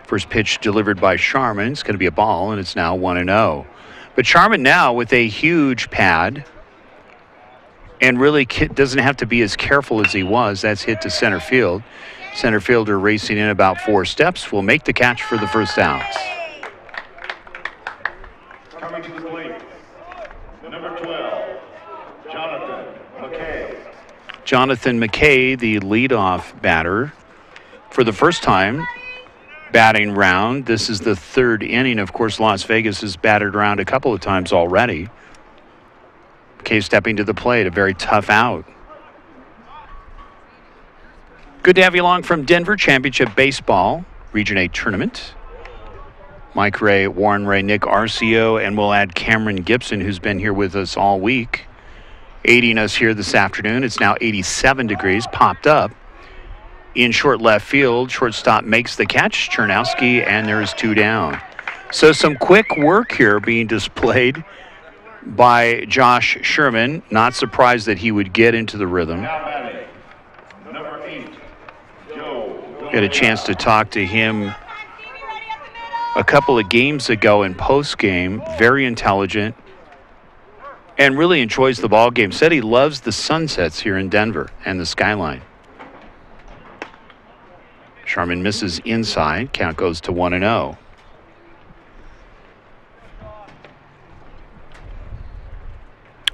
First pitch delivered by Sharman. It's going to be a ball, and it's now 1-0. But Sharman now with a huge pad and really doesn't have to be as careful as he was. That's hit to center field. Center fielder racing in about 4 steps will make the catch for the first out. Coming to the plate, number 12, Jonathan McKay. Jonathan McKay, the leadoff batter, for the first time batting round. This is the third inning. Of course, Las Vegas has batted around a couple of times already. McKay stepping to the plate, a very tough out. Good to have you along from Denver Championship Baseball Region 8 Tournament. Mike Ray, Warren Ray, Nick Arcio, and we'll add Cameron Gibson, who's been here with us all week, aiding us here this afternoon. It's now 87 degrees, popped up. In short left field, shortstop makes the catch, Chernowski, and there's 2 down. So some quick work here being displayed by Josh Sherman. Not surprised that he would get into the rhythm. Number 8, Joe. Had a chance to talk to him a couple of games ago in post-game. Very intelligent and really enjoys the ball game. Said he loves the sunsets here in Denver and the skyline. Sharman misses inside. Count goes to 1-0.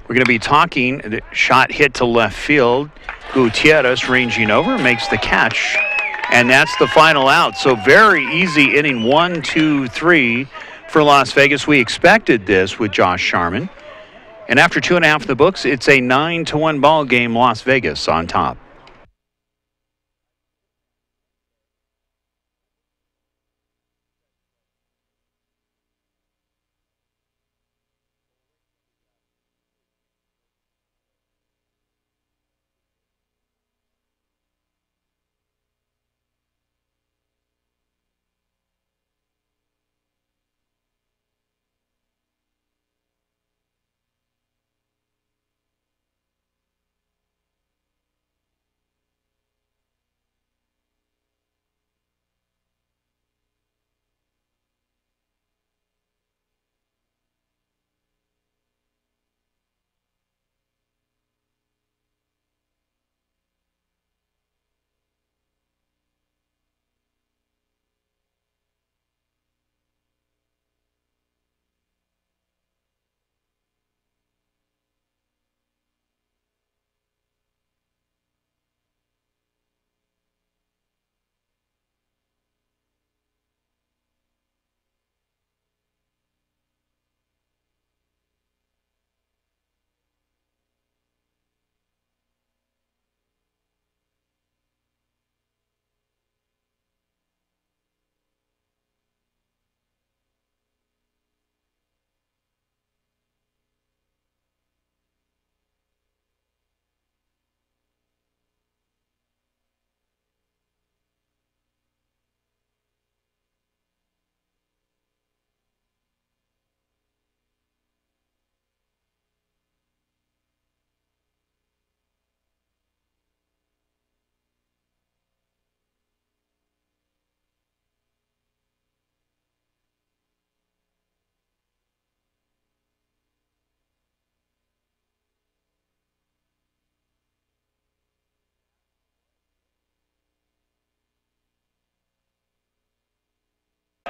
We're going to be talking. The shot hit to left field. Gutierrez ranging over, makes the catch. And that's the final out. So very easy inning, 1, 2, 3 for Las Vegas. We expected this with Josh Sharman. And after 2.5 in the books, it's a 9-1 ball game, Las Vegas on top.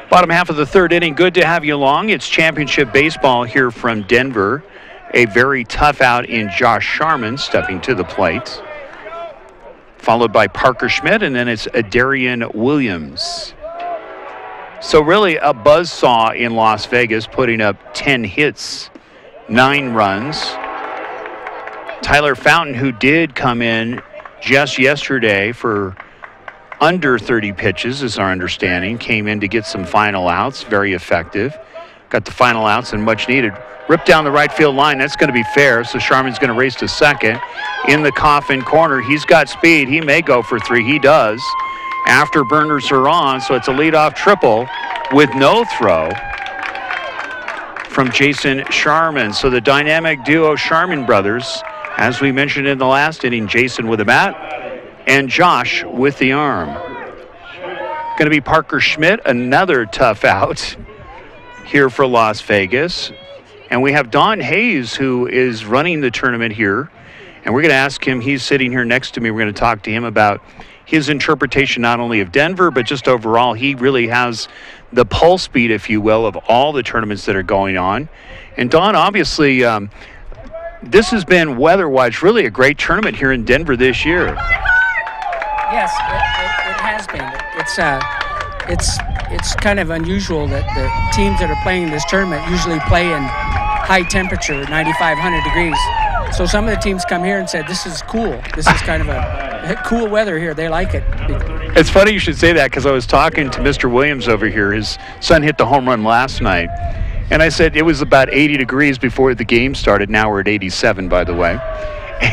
Bottom half of the third inning. Good to have you along. It's championship baseball here from Denver. A very tough out in Josh Sharman stepping to the plate. Followed by Parker Schmidt, and then it's Adarian Williams. So really a buzzsaw in Las Vegas, putting up 10 hits, 9 runs. Tyler Fountain, who did come in just yesterday for under 30 pitches, is our understanding, came in to get some final outs. Very effective. Got the final outs and much needed. Ripped down the right field line. That's going to be fair. So Sharman's going to race to second. In the coffin corner, he's got speed. He may go for 3. He does. Afterburners are on, so it's a leadoff triple with no throw from Jason Sharman. So the dynamic duo Sharman brothers, as we mentioned in the last inning, Jason with the bat and Josh with the arm. Going to be Parker Schmidt, another tough out here for Las Vegas. And we have Don Hayes, who is running the tournament here. And we're going to ask him, he's sitting here next to me, we're going to talk to him about his interpretation not only of Denver, but just overall. He really has the pulse beat, if you will, of all the tournaments that are going on. And Don, obviously, this has been weather-wise really a great tournament here in Denver this year. Yes, it has been. It's kind of unusual that the teams that are playing this tournament usually play in high temperature, 95, 100 degrees. So some of the teams come here and said, this is cool. This is kind of a cool weather here. They like it. It's funny you should say that, because I was talking to Mr. Williams over here. His son hit the home run last night. And I said it was about 80 degrees before the game started. Now we're at 87, by the way.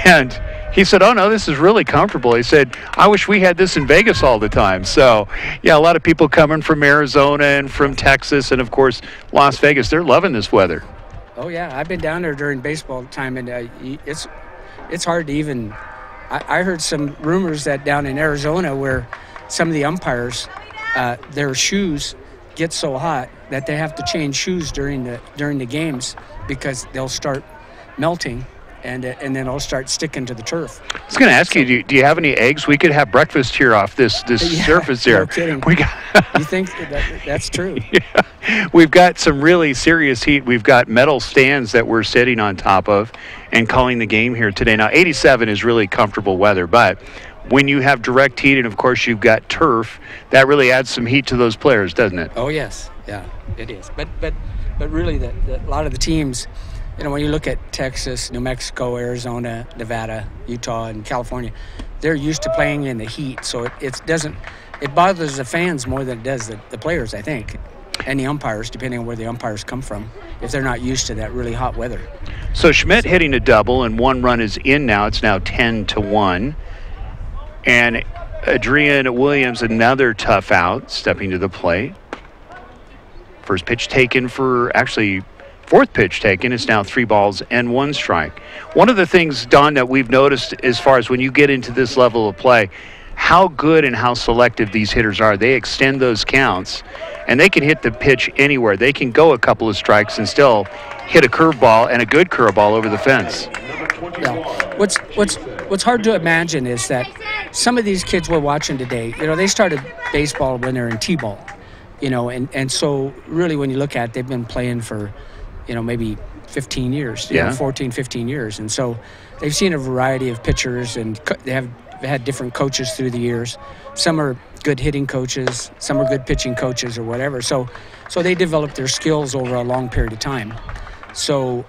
And he said, oh, no, this is really comfortable. He said, I wish we had this in Vegas all the time. So, yeah, a lot of people coming from Arizona and from Texas and, of course, Las Vegas. They're loving this weather. Oh, yeah. I've been down there during baseball time, and it's hard to even – I heard some rumors that down in Arizona where some of the umpires, their shoes get so hot that they have to change shoes during the games because they'll start melting. And then it'll start sticking to the turf. I was going to ask you, do you have any eggs? We could have breakfast here off this surface there. No kidding. You think that's true? Yeah. We've got some really serious heat. We've got metal stands that we're sitting on top of and calling the game here today. Now, 87 is really comfortable weather, but when you have direct heat and, of course, you've got turf, that really adds some heat to those players, doesn't it? Oh, yes. Yeah, it is. But really, a lot of the teams – you know, when you look at Texas, New Mexico, Arizona, Nevada, Utah, and California, they're used to playing in the heat. So it bothers the fans more than it does the players, I think, and the umpires, depending on where the umpires come from, if they're not used to that really hot weather. So Schmidt hitting a double, and one run is in now. It's now 10-1. And Adrian Williams, another tough out, stepping to the plate. First pitch taken for actually – fourth pitch taken. It's now 3 balls and 1 strike. One of the things, Don, that we've noticed as far as when you get into this level of play, how good and how selective these hitters are. They extend those counts, and they can hit the pitch anywhere. They can go a couple of strikes and still hit a curveball, and a good curveball over the fence. Yeah. What's hard to imagine is that some of these kids we're watching today, you know, they started baseball when they're in T-ball, you know, and so really when you look at it, they've been playing for, you know, maybe 15 years, you know, 14, 15 years. And so they've seen a variety of pitchers, and they have had different coaches through the years. Some are good hitting coaches, some are good pitching coaches or whatever. So they develop their skills over a long period of time. So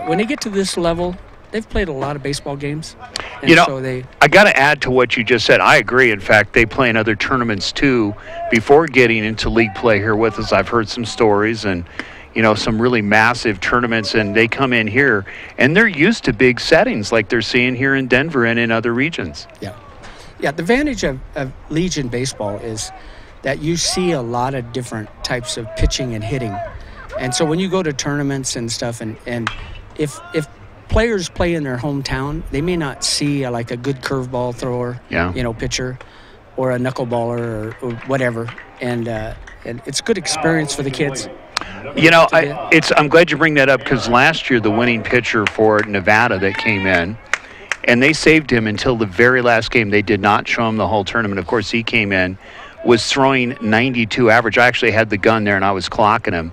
when they get to this level, they've played a lot of baseball games. And you know, so I got to add to what you just said. I agree. In fact, they play in other tournaments too before getting into league play here with us. I've heard some stories and, you know, some really massive tournaments, and they come in here, and they're used to big settings like they're seeing here in Denver and in other regions. Yeah. Yeah, the advantage of Legion baseball is that you see a lot of different types of pitching and hitting. And so when you go to tournaments and stuff, and if players play in their hometown, they may not see like a good curveball thrower, you know, pitcher, or a knuckleballer or whatever. And it's a good experience for the kids. You know, I'm glad you bring that up, because last year the winning pitcher for Nevada that came in, and they saved him until the very last game. They did not show him the whole tournament. Of course, he came in, was throwing 92 average. I actually had the gun there, and I was clocking him.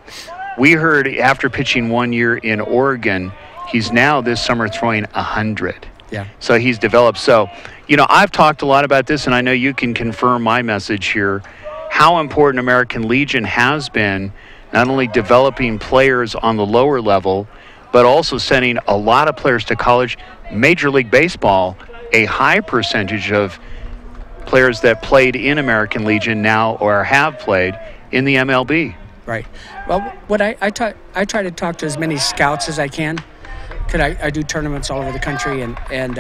We heard after pitching 1 year in Oregon, he's now this summer throwing 100. Yeah. So he's developed. So, you know, I've talked a lot about this, and I know you can confirm my message here, how important American Legion has been, not only developing players on the lower level, but also sending a lot of players to college. Major League Baseball, a high percentage of players that played in American Legion now or have played in the MLB. Right. Well, what I try to talk to as many scouts as I can, because I do tournaments all over the country, and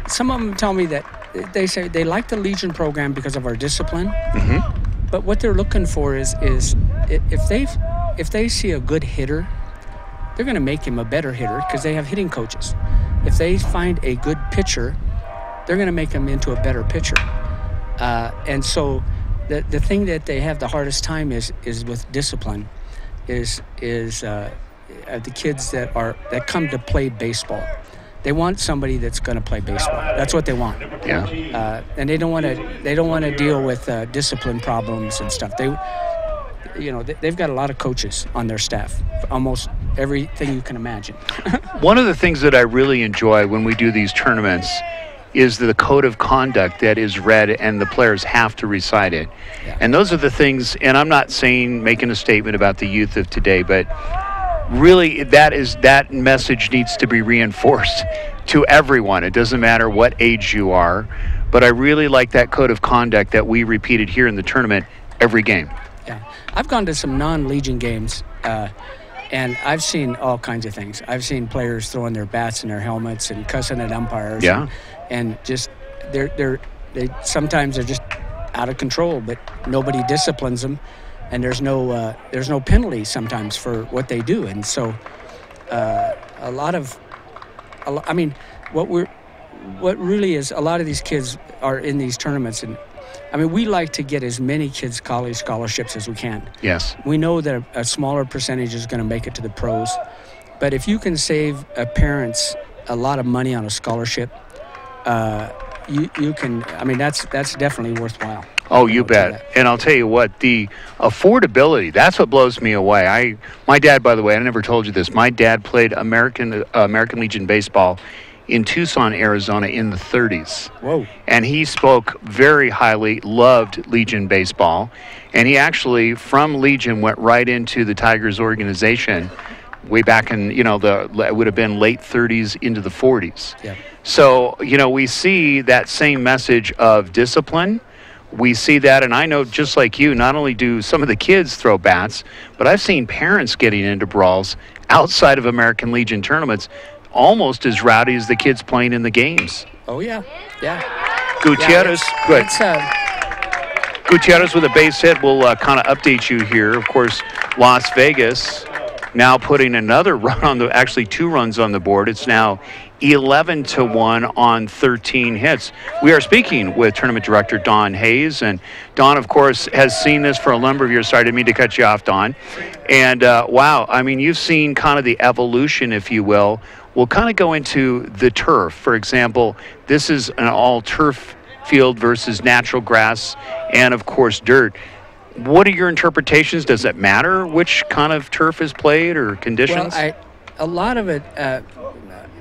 some of them tell me that they say they like the Legion program because of our discipline. Mm-hmm. But what they're looking for is if they've if they see a good hitter, they're going to make him a better hitter because they have hitting coaches. If they find a good pitcher, they're going to make him into a better pitcher. And so the thing that they have the hardest time is with discipline, is the kids that come to play baseball. They want somebody that's going to play baseball. That's what they want. Yeah. And they don't want to deal with discipline problems and stuff. They've got a lot of coaches on their staff, almost everything you can imagine. One of the things that I really enjoy when we do these tournaments is the code of conduct that is read and the players have to recite it. Yeah. And those are the things, and I'm not making a statement about the youth of today, but really that message needs to be reinforced to everyone. It doesn't matter what age you are, but I really like that code of conduct that we repeated here in the tournament every game. Yeah, I've gone to some non-Legion games, and I've seen all kinds of things. I've seen players throwing their bats in their helmets and cussing at umpires. Yeah. And just they sometimes they're just out of control, but nobody disciplines them, and there's no penalty sometimes for what they do. And so what really is, a lot of these kids are in these tournaments, and I mean, we like to get as many kids college scholarships as we can. Yes. We know that a smaller percentage is going to make it to the pros, but if you can save parents a lot of money on a scholarship, you can. I mean, that's definitely worthwhile. Oh, you bet. And I'll tell you what, the affordability, that's what blows me away. My dad, by the way, I never told you this, my dad played American Legion baseball in Tucson, Arizona in the 30s. Whoa. And he spoke very highly, loved Legion baseball, and he actually, from Legion, went right into the Tigers organization way back in, it would have been late 30s into the 40s. Yeah. So, we see that same message of discipline. We see that, and I know, just like you, not only do some of the kids throw bats, but I've seen parents getting into brawls outside of American Legion tournaments, almost as rowdy as the kids playing in the games. Oh, yeah. Yeah. Gutierrez, good. Gutierrez with a base hit will kind of update you here. Of course, Las Vegas now putting another run on actually 2 runs on the board. It's now 11-1 on 13 hits. We are speaking with tournament director Don Hayes, and Don, of course, has seen this for a number of years. Sorry, I didn't mean to cut you off, Don. And wow, I mean, you've seen kind of the evolution, if you will. We'll kind of go into the turf. For example, this is an all turf field versus natural grass and, of course, dirt. What are your interpretations? Does it matter which kind of turf is played or conditions? Well, a lot of it,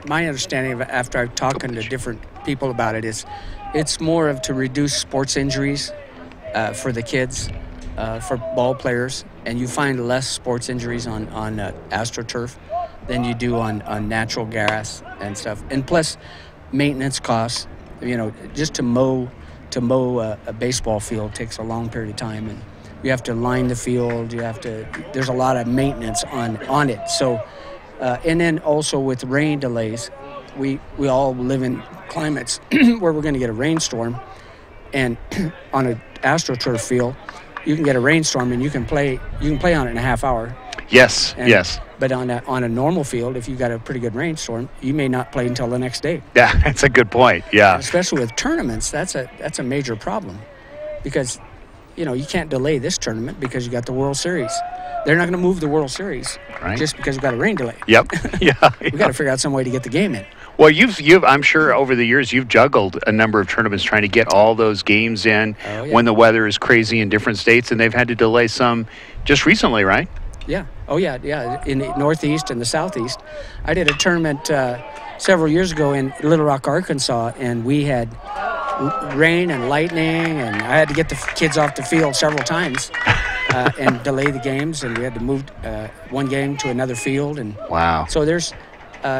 my understanding of it after I've talked to different people about it is it's more of to reduce sports injuries for the kids, for ball players, and you find less sports injuries on AstroTurf than you do on natural grass and stuff. And plus, maintenance costs. Just to mow a baseball field takes a long period of time, and you have to line the field. There's a lot of maintenance on it. So, and then also with rain delays, we all live in climates where we're going to get a rainstorm, and on an AstroTurf field, you can get a rainstorm and you can play on it in a half hour. Yes. Yes. But on a normal field, if you got a pretty good rainstorm, you may not play until the next day. Yeah, that's a good point. Yeah. Especially with tournaments, that's a major problem, because you can't delay this tournament because you got the World Series. They're not going to move the World Series just because we've got a rain delay. Yep. Yeah. We got to figure out some way to get the game in. Well, you've I'm sure over the years you've juggled a number of tournaments trying to get all those games in when the weather is crazy in different states, and they've had to delay some just recently, right? Yeah. Oh, yeah. In the Northeast and the Southeast. I did a tournament several years ago in Little Rock, Arkansas, and we had rain and lightning, and I had to get the kids off the field several times and delay the games, and we had to move one game to another field. And wow. So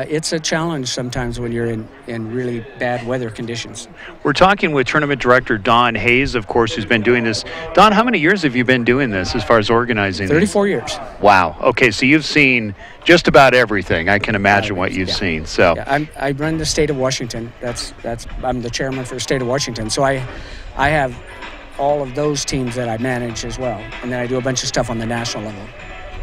it's a challenge sometimes when you're in really bad weather conditions. We're talking with tournament director Don Hayes, of course, who's been doing this. Don, how many years have you been doing this as far as organizing? 34 years. Wow. Okay, so you've seen just about everything. I can imagine what you've seen. So I run the state of Washington. I'm the chairman for the state of Washington. So I have all of those teams that I manage as well, and then I do a bunch of stuff on the national level.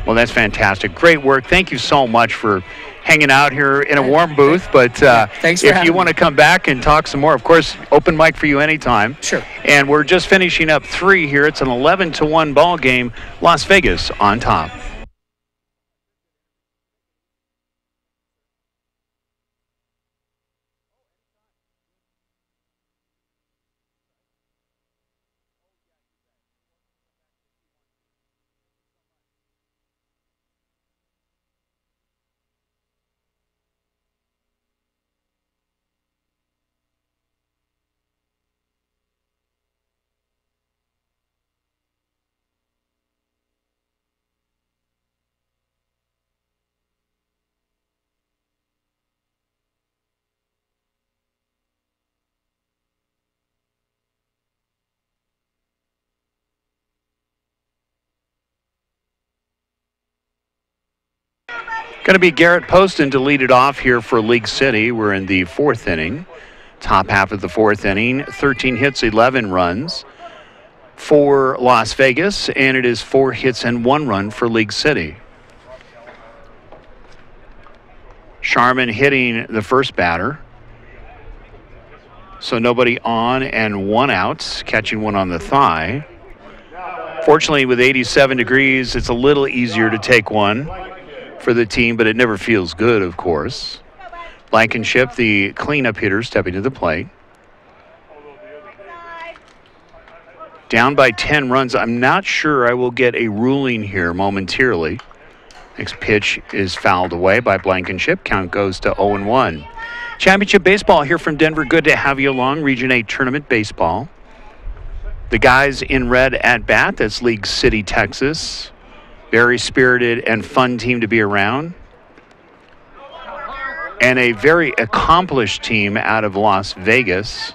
Well, that's fantastic. Great work. Thank you so much for hanging out here in a warm booth. But Thanks for if you want to come back and talk some more, of course, open mic for you anytime. Sure. And we're just finishing up 3 here. It's an 11-1 ball game. Las Vegas on top. Going to be Garrett Poston to lead it off here for League City. We're in the 4th inning. Top half of the 4th inning. 13 hits, 11 runs for Las Vegas, and it is 4 hits and 1 run for League City. Sharman hitting the first batter. So nobody on and 1 out, catching one on the thigh. Fortunately, with 87 degrees, it's a little easier to take one for the team, but it never feels good, of course. Blankenship, the cleanup hitter, stepping to the plate. Down by 10 runs. I'm not sure I will get a ruling here momentarily. Next pitch is fouled away by Blankenship. Count goes to 0-1. Championship baseball here from Denver. Good to have you along. Region 8 tournament baseball. The guys in red at bat, that's League City, Texas. Very spirited and fun team to be around. And a very accomplished team out of Las Vegas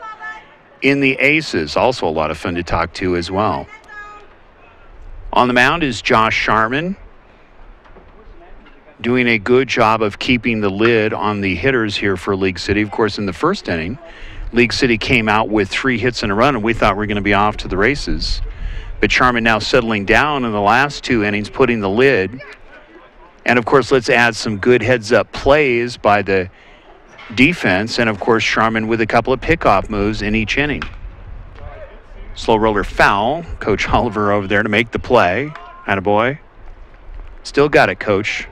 in the Aces. Also a lot of fun to talk to as well. On the mound is Josh Sharman, doing a good job of keeping the lid on the hitters here for League City. Of course, in the first inning, League City came out with 3 hits in a run, and we thought we were going to be off to the races. But Sharman now settling down in the last 2 innings, putting the lid. And, of course, let's add some good heads-up plays by the defense. And, of course, Sharman with a couple of pickoff moves in each inning. Slow roller foul. Coach Oliver over there to make the play. Attaboy. Still got it, Coach.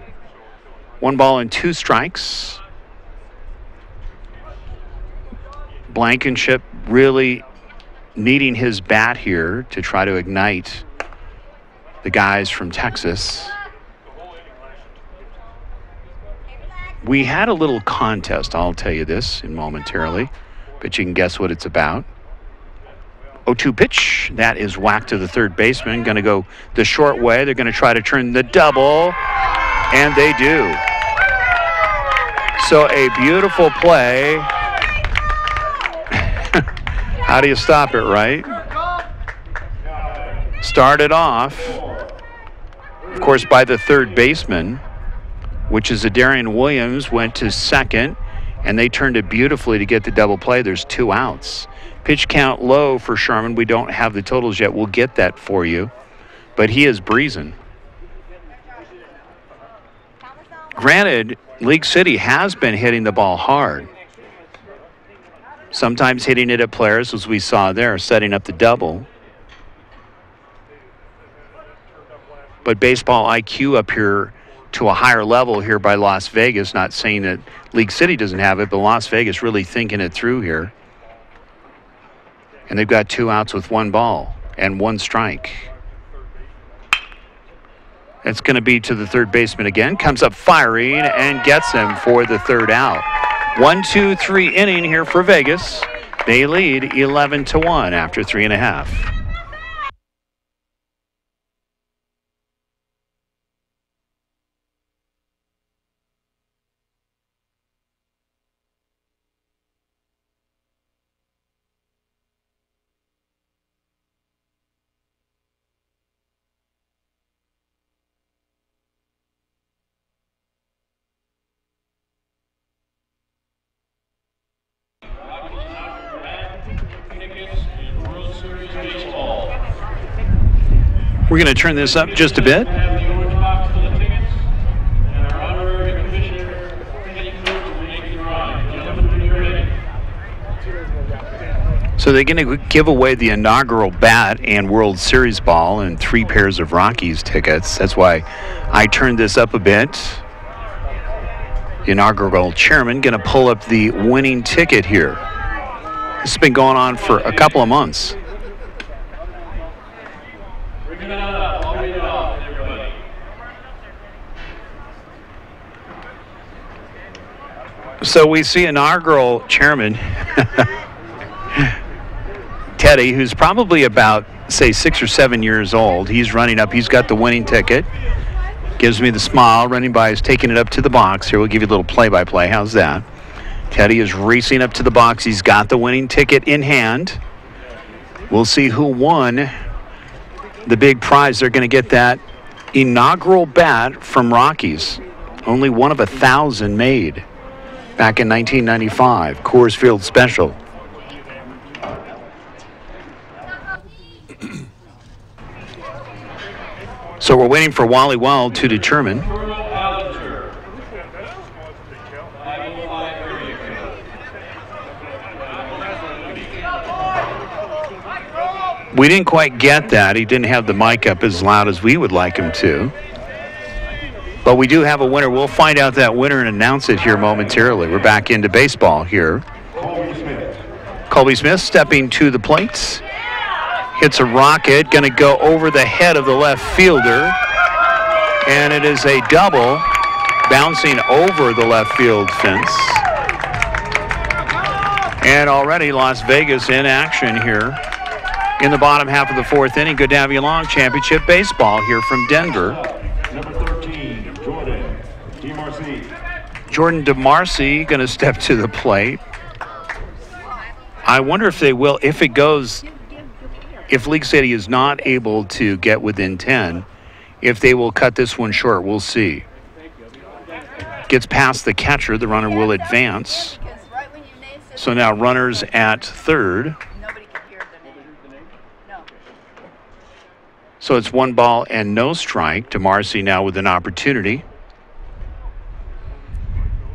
1 ball and 2 strikes. Blankenship really needing his bat here to try to ignite the guys from Texas. We had a little contest, I'll tell you this in momentarily, but you can guess what it's about. 0-2 pitch, that is whacked to the third baseman. Going to go the short way. They're going to try to turn the double, and they do. So a beautiful play. How do you stop it, right? Started off, of course, by the third baseman, which is Adarian Williams, went to second, and they turned it beautifully to get the double play. There's 2 outs. Pitch count low for Sharman. We don't have the totals yet. We'll get that for you. But he is breezing. Granted, League City has been hitting the ball hard. Sometimes hitting it at players, as we saw there, setting up the double. But baseball IQ up here to a higher level here by Las Vegas. Not saying that League City doesn't have it, but Las Vegas really thinking it through here. And they've got 2 outs with 1 ball and 1 strike. It's going to be to the third baseman again. Comes up firing and gets him for the 3rd out. 1-2-3 inning here for Vegas. They lead 11-1 after 3.5. We're going to turn this up just a bit. So they're going to give away the inaugural bat and World Series ball and 3 pairs of Rockies tickets. That's why I turned this up a bit. The inaugural chairman going to pull up the winning ticket here. This has been going on for a couple of months. So we see inaugural chairman Teddy, who's probably about, say, 6 or 7 years old. He's running up. He's got the winning ticket. Gives me the smile. Running by is taking it up to the box. Here, we'll give you a little play-by-play. How's that? Teddy is racing up to the box. He's got the winning ticket in hand. We'll see who won the big prize. They're going to get that inaugural bat from Rockies. Only one of 1,000 made back in 1995. Coors Field Special. So we're waiting for Wally Wild to determine. We didn't quite get that. He didn't have the mic up as loud as we would like him to. But we do have a winner. We'll find out that winner and announce it here momentarily. We're back into baseball here. Colby Smith stepping to the plate. Hits a rocket, going to go over the head of the left fielder. And it is a double, bouncing over the left field fence. And already Las Vegas in action here in the bottom half of the 4th inning. Good to have you along. Championship baseball here from Denver. Number 13, Jordan DeMarcy. Jordan DeMarcy going to step to the plate. I wonder if they will, if it goes, if League City is not able to get within 10, if they will cut this one short. We'll see. Gets past the catcher. The runner will advance. So now runners at third. So it's 1 ball and no strike. DeMarcy now with an opportunity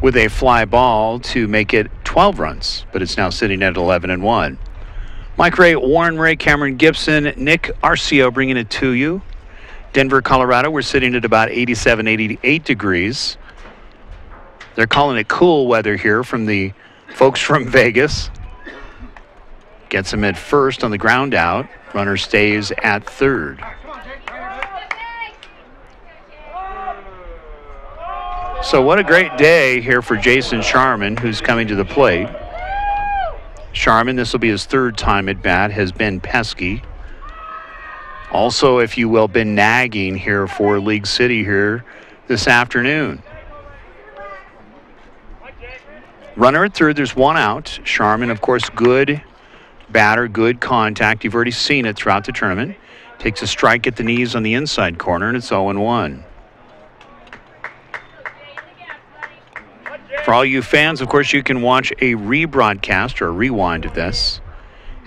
with a fly ball to make it 12 runs, but it's now sitting at 11-1. Mike Ray, Warren Ray, Cameron Gibson, Nick Arcio bringing it to you. Denver, Colorado, we're sitting at about 87, 88 degrees. They're calling it cool weather here from the folks from Vegas. Gets him at first on the ground out. Runner stays at third. So what a great day here for Jason Sharman, who's coming to the plate. Sharman, this will be his 3rd time at bat, has been pesky. Also, if you will, been nagging here for League City here this afternoon. Runner at third, there's 1 out. Sharman, of course, good batter, good contact. You've already seen it throughout the tournament. Takes a strike at the knees on the inside corner, and it's 0-1. For all you fans, of course, you can watch a rebroadcast or a rewind of this.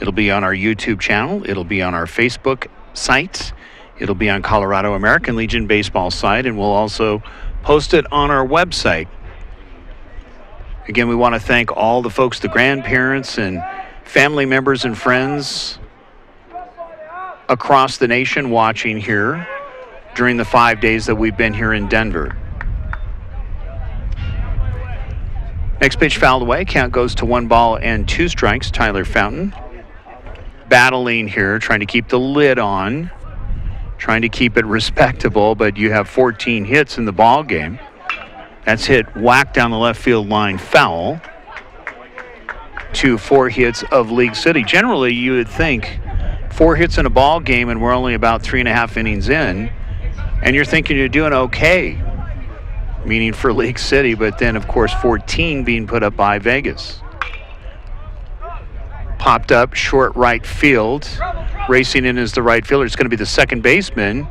It'll be on our YouTube channel. It'll be on our Facebook site. It'll be on Colorado American Legion baseball site, and we'll also post it on our website. Again, we want to thank all the folks, the grandparents and family members and friends across the nation watching here during the 5 days that we've been here in Denver. Next pitch fouled away. Count goes to 1 ball and 2 strikes. Tyler Fountain battling here, trying to keep the lid on, trying to keep it respectable, but you have 14 hits in the ball game. That's hit whack down the left field line foul to 4 hits of League City. Generally, you would think 4 hits in a ball game and we're only about 3.5 innings in, and you're thinking you're doing okay, meaning for League City, but then, of course, 14 being put up by Vegas. Popped up short right field. Racing in is the right fielder. It's going to be the second baseman.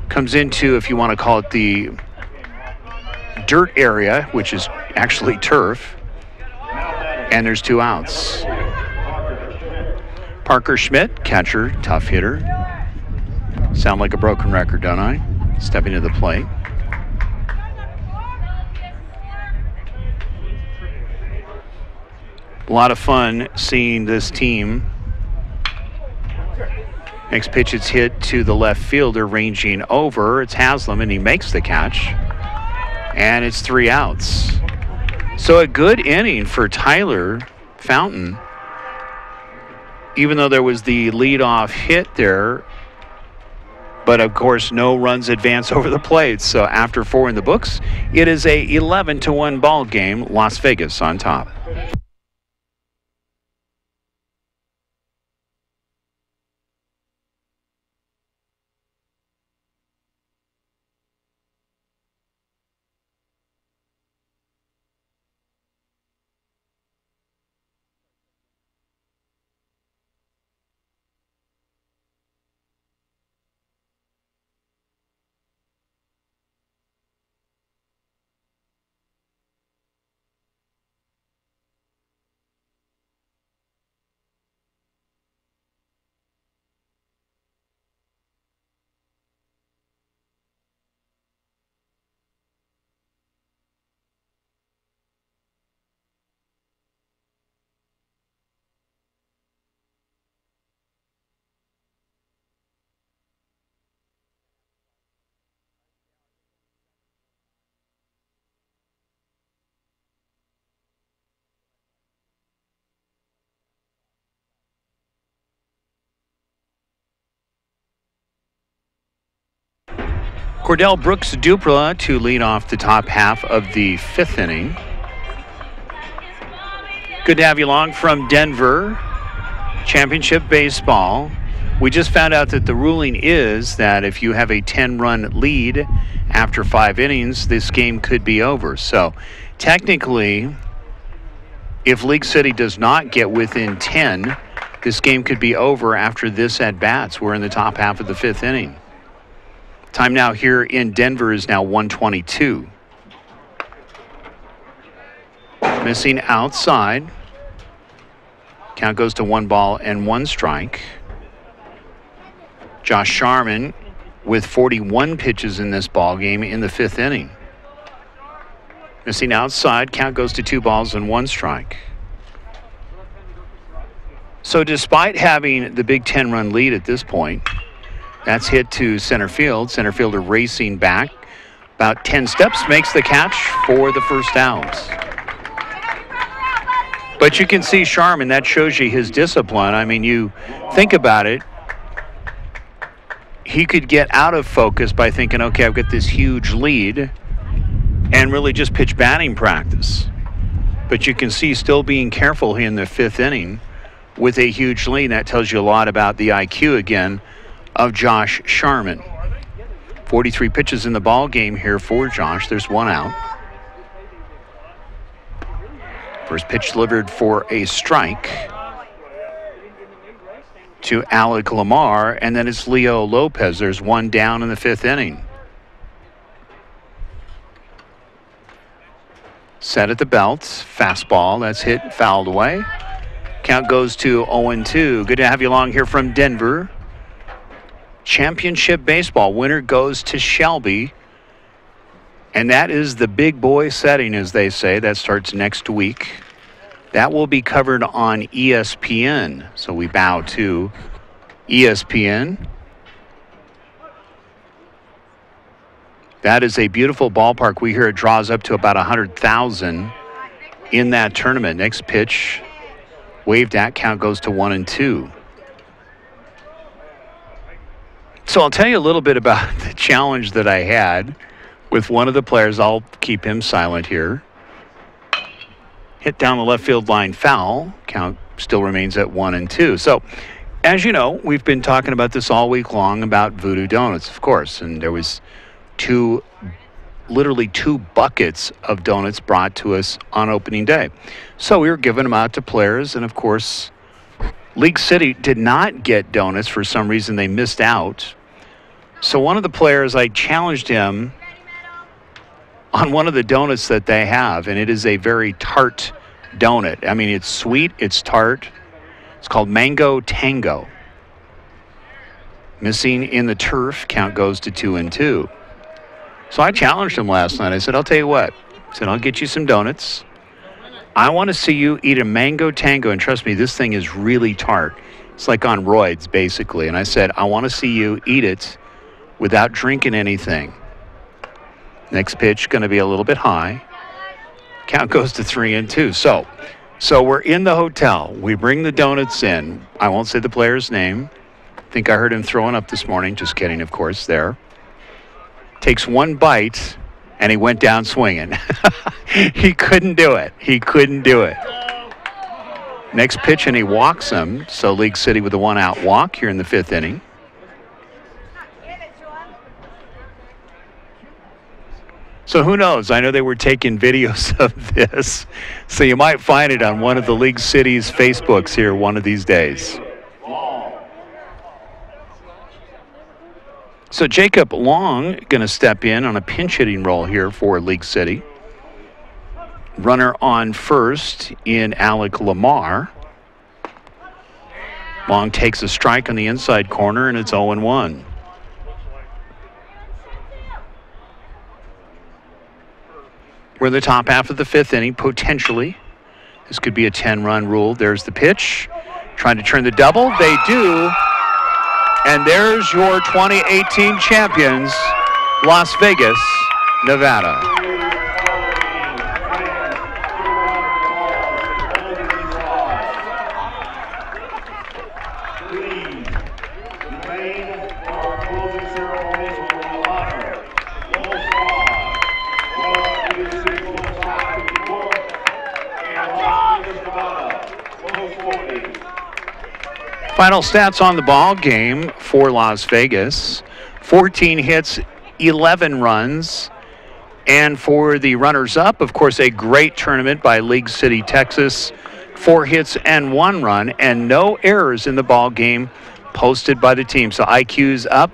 Comes into, if you want to call it, the dirt area, which is actually turf. And there's 2 outs. Parker Schmidt, catcher, tough hitter. Sound like a broken record, don't I? Stepping to the plate. A lot of fun seeing this team Next pitch, it's hit to the left fielder, ranging over. It's Haslam, and he makes the catch. And it's 3 outs. So a good inning for Tyler Fountain. Even though there was the leadoff hit there, but of course no runs advance over the plate. So after 4 in the books, it is a 11-1 ball game. Las Vegas on top. Cordell Brooks Dupla to lead off the top half of the 5th inning. Good to have you along from Denver. Championship baseball. We just found out that the ruling is that if you have a 10-run lead after 5 innings, this game could be over. So technically, if League City does not get within 10, this game could be over after this at-bats. We're in the top half of the 5th inning. Time now here in Denver is now 1:22. Missing outside. Count goes to 1 ball and 1 strike. Josh Sharman with 41 pitches in this ball game in the 5th inning. Missing outside. Count goes to 2 balls and 1 strike. So despite having the big 10-run lead at this point, that's hit to center field. Center fielder racing back. About 10 steps, makes the catch for the first out. But you can see Sharman, that shows you his discipline. I mean, you think about it. He could get out of focus by thinking, okay, I've got this huge lead, and really just pitch batting practice. But you can see still being careful in the 5th inning with a huge lead. That tells you a lot about the IQ again of Josh Sharman. 43 pitches in the ball game here for Josh. There's 1 out. First pitch delivered for a strike to Alec Lamar, and then it's Leo Lopez. There's 1 down in the 5th inning. Set at the belt. Fastball. That's hit, fouled away. Count goes to 0-2. Good to have you along here from Denver. Championship baseball. Winner goes to Shelby. And that is the big boy setting, as they say. That starts next week. That will be covered on ESPN. So we bow to ESPN. That is a beautiful ballpark. We hear it draws up to about 100,000 in that tournament. Next pitch, waved at. Count goes to 1-2. So I'll tell you a little bit about the challenge that I had with one of the players. I'll keep him silent here. Hit down the left field line, foul. Count still remains at 1-2. So, as you know, we've been talking about this all week long about Voodoo Donuts, of course. And there was literally two buckets of donuts brought to us on opening day. So we were giving them out to players, and of course, League City did not get donuts. For some reason, they missed out. So one of the players, I challenged him on one of the donuts that they have, and it is a very tart donut. I mean, it's sweet, it's tart. It's called Mango Tango. Missing in the turf. Count goes to 2-2. So I challenged him last night. I said, I'll tell you what. I said, I'll get you some donuts. I want to see you eat a Mango Tango, and trust me, this thing is really tart. It's like on roids, basically. And I said, I want to see you eat it without drinking anything. Next pitch going to be a little bit high. Count goes to 3-2. So we're in the hotel. We bring the donuts in. I won't say the player's name. I think I heard him throwing up this morning. Just kidding, of course, there. Takes one bite, and he went down swinging. He couldn't do it. He couldn't do it. Next pitch, and he walks him. So League City with a one-out walk here in the 5th inning. So who knows? I know they were taking videos of this. So you might find it on one of the League City's Facebooks here one of these days. So Jacob Long going to step in on a pinch hitting role here for League City. Runner on first in Alec Lamar. Long takes a strike on the inside corner, and it's 0-1. We're in the top half of the 5th inning, potentially. This could be a 10-run rule. There's the pitch. Trying to turn the double. They do. And there's your 2018 champions, Las Vegas, Nevada. Final stats on the ball game for Las Vegas: 14 hits, 11 runs. And for the runners-up, of course, a great tournament by League City, Texas. 4 hits and 1 run, and no errors in the ball game posted by the team. So IQ's up.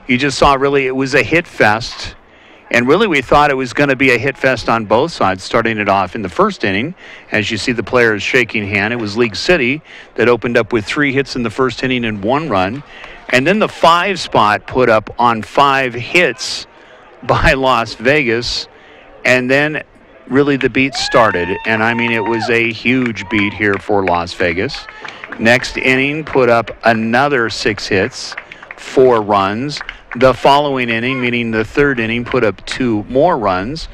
You just saw, really, it was a hit fest. And really, we thought it was going to be a hit fest on both sides, starting it off in the 1st inning. As you see the players shaking hand, it was League City that opened up with 3 hits in the 1st inning and 1 run. And then the 5 spot put up on 5 hits by Las Vegas. And then really the beat started. And I mean, it was a huge beat here for Las Vegas. Next inning put up another 6 hits, 4 runs. The following inning, meaning the 3rd inning, put up 2 more runs.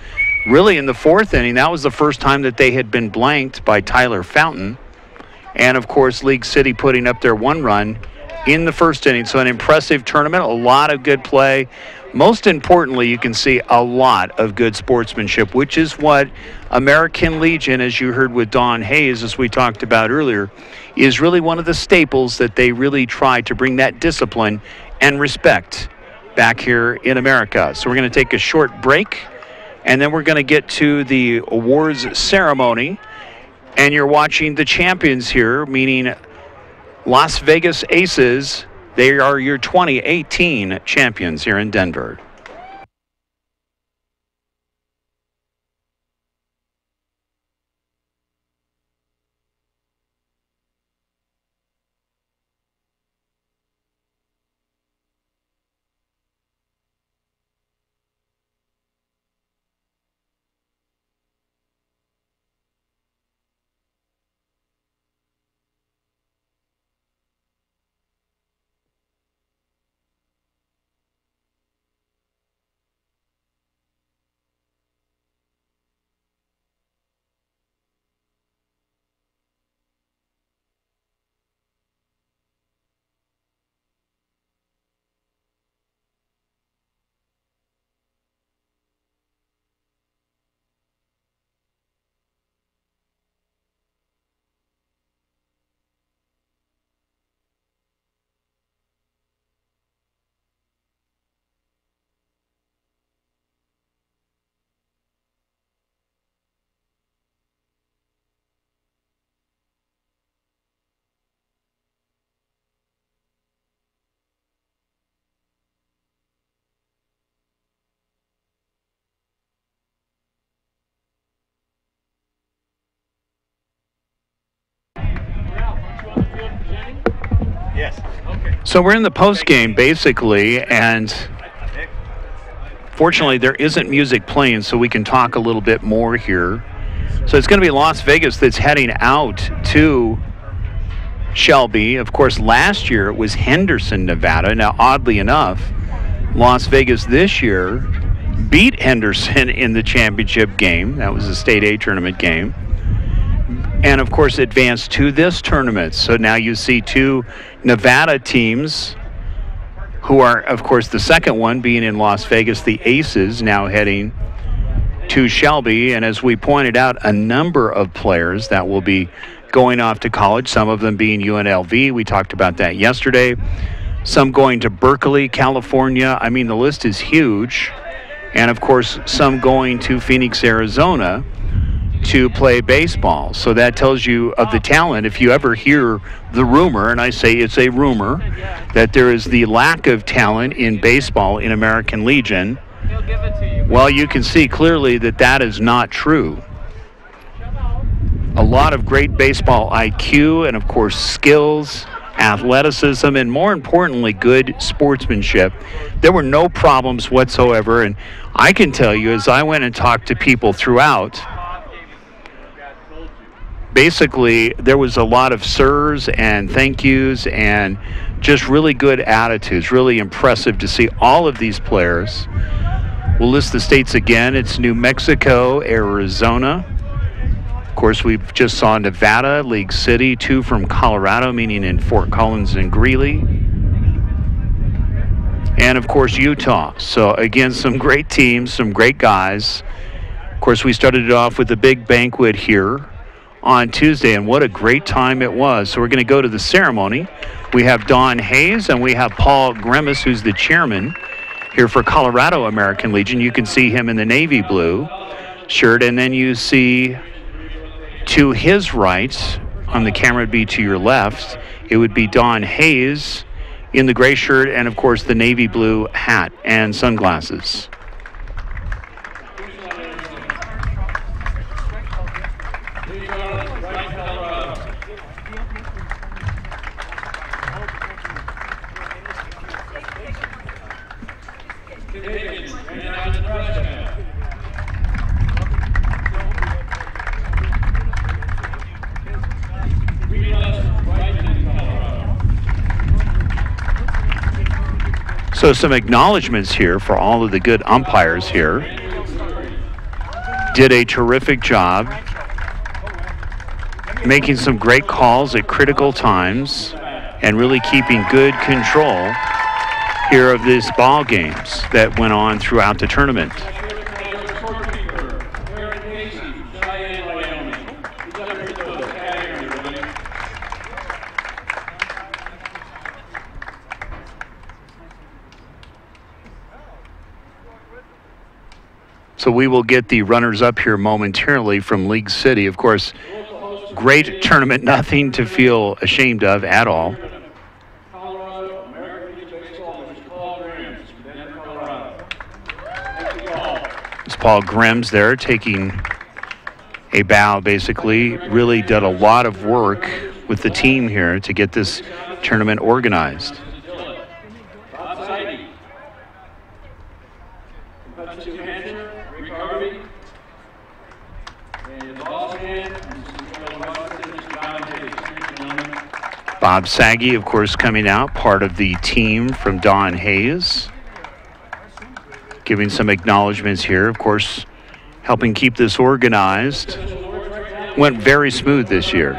Really, in the 4th inning, that was the first time that they had been blanked by Tyler Fountain. And, of course, League City putting up their 1 run in the 1st inning. So an impressive tournament, a lot of good play. Most importantly, you can see a lot of good sportsmanship, which is what American Legion, as you heard with Don Hayes, as we talked about earlier, is really one of the staples that they really try to bring that discipline and respect back here in America. So we're going to take a short break, and then we're going to get to the awards ceremony. And you're watching the champions here, meaning Las Vegas Aces. They are your 2018 champions here in Denver. Yes. Okay. So we're in the post game basically, and fortunately there isn't music playing, so we can talk a little bit more here. So it's going to be Las Vegas that's heading out to Shelby. Of course, last year it was Henderson, Nevada. Now, oddly enough, Las Vegas this year beat Henderson in the championship game. That was a State A tournament game. And, of course, advanced to this tournament. So now you see two Nevada teams who are, of course, the second one being in Las Vegas, the Aces, now heading to Shelby. And as we pointed out, a number of players that will be going off to college, some of them being UNLV. We talked about that yesterday. Some going to Berkeley, California. I mean, the list is huge. And, of course, some going to Phoenix, Arizona to play baseball. So that tells you of the talent. If you ever hear the rumor, and I say it's a rumor, that there is the lack of talent in baseball in American Legion, well, you can see clearly that that is not true. A lot of great baseball IQ and, of course, skills, athleticism, and more importantly, good sportsmanship. There were no problems whatsoever. And I can tell you, as I went and talked to people throughout, basically there was a lot of sirs and thank yous and just really good attitudes. Really impressive to see all of these players. We'll list the states again. It's New Mexico, Arizona. Of course, we've just saw Nevada, League City, two from Colorado, meaning in Fort Collins and Greeley. And, of course, Utah. So, again, some great teams, some great guys. Of course, we started it off with a big banquet here on Tuesday, and what a great time it was. So we're going to go to the ceremony. We have Don Hayes, and we have Paul Grimace, who's the chairman here for Colorado American Legion. You can see him in the navy blue shirt, and then you see to his right, on the camera would be to your left, it would be Don Hayes in the gray shirt and, of course, the navy blue hat and sunglasses. So some acknowledgments here for all of the good umpires here. Did a terrific job making some great calls at critical times and really keeping good control here of these ball games that went on throughout the tournament. So we will get the runners up here momentarily from League City. Of course, great tournament, nothing to feel ashamed of at all. It's Paul Grims there taking a bow, basically. Really did a lot of work with the team here to get this tournament organized. Bob Saggy, of course, coming out, part of the team from Don Hayes. Giving some acknowledgments here, of course, helping keep this organized. Went very smooth this year.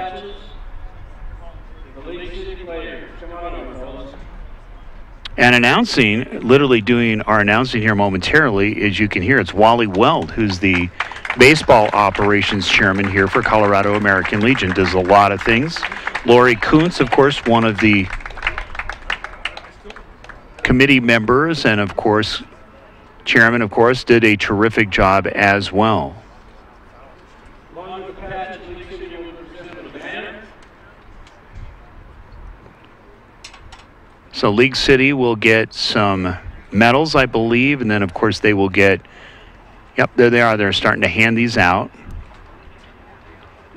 And announcing, literally doing our announcing here momentarily, as you can hear, it's Wally Weld, who's the baseball operations chairman here for Colorado American Legion. Does a lot of things. Lori Kuntz, of course, one of the committee members and, of course, chairman, of course, did a terrific job as well. So League City will get some medals, I believe, and then, of course, they will get, yep, there they are. They're starting to hand these out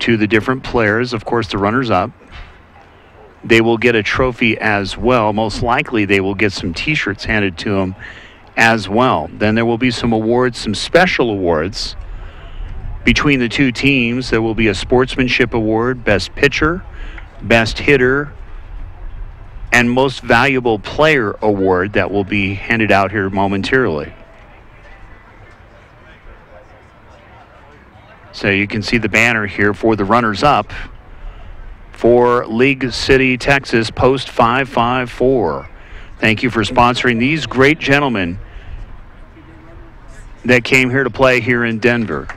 to the different players, of course, the runners-up. They will get a trophy as well. Most likely they will get some T-shirts handed to them as well. Then there will be some awards, some special awards between the two teams. There will be a sportsmanship award, best pitcher, Best Hitter and Most Valuable Player award that will be handed out here momentarily. So you can see the banner here for the runners-up for League City, Texas, Post 554. Thank you for sponsoring these great gentlemen that came here to play here in Denver.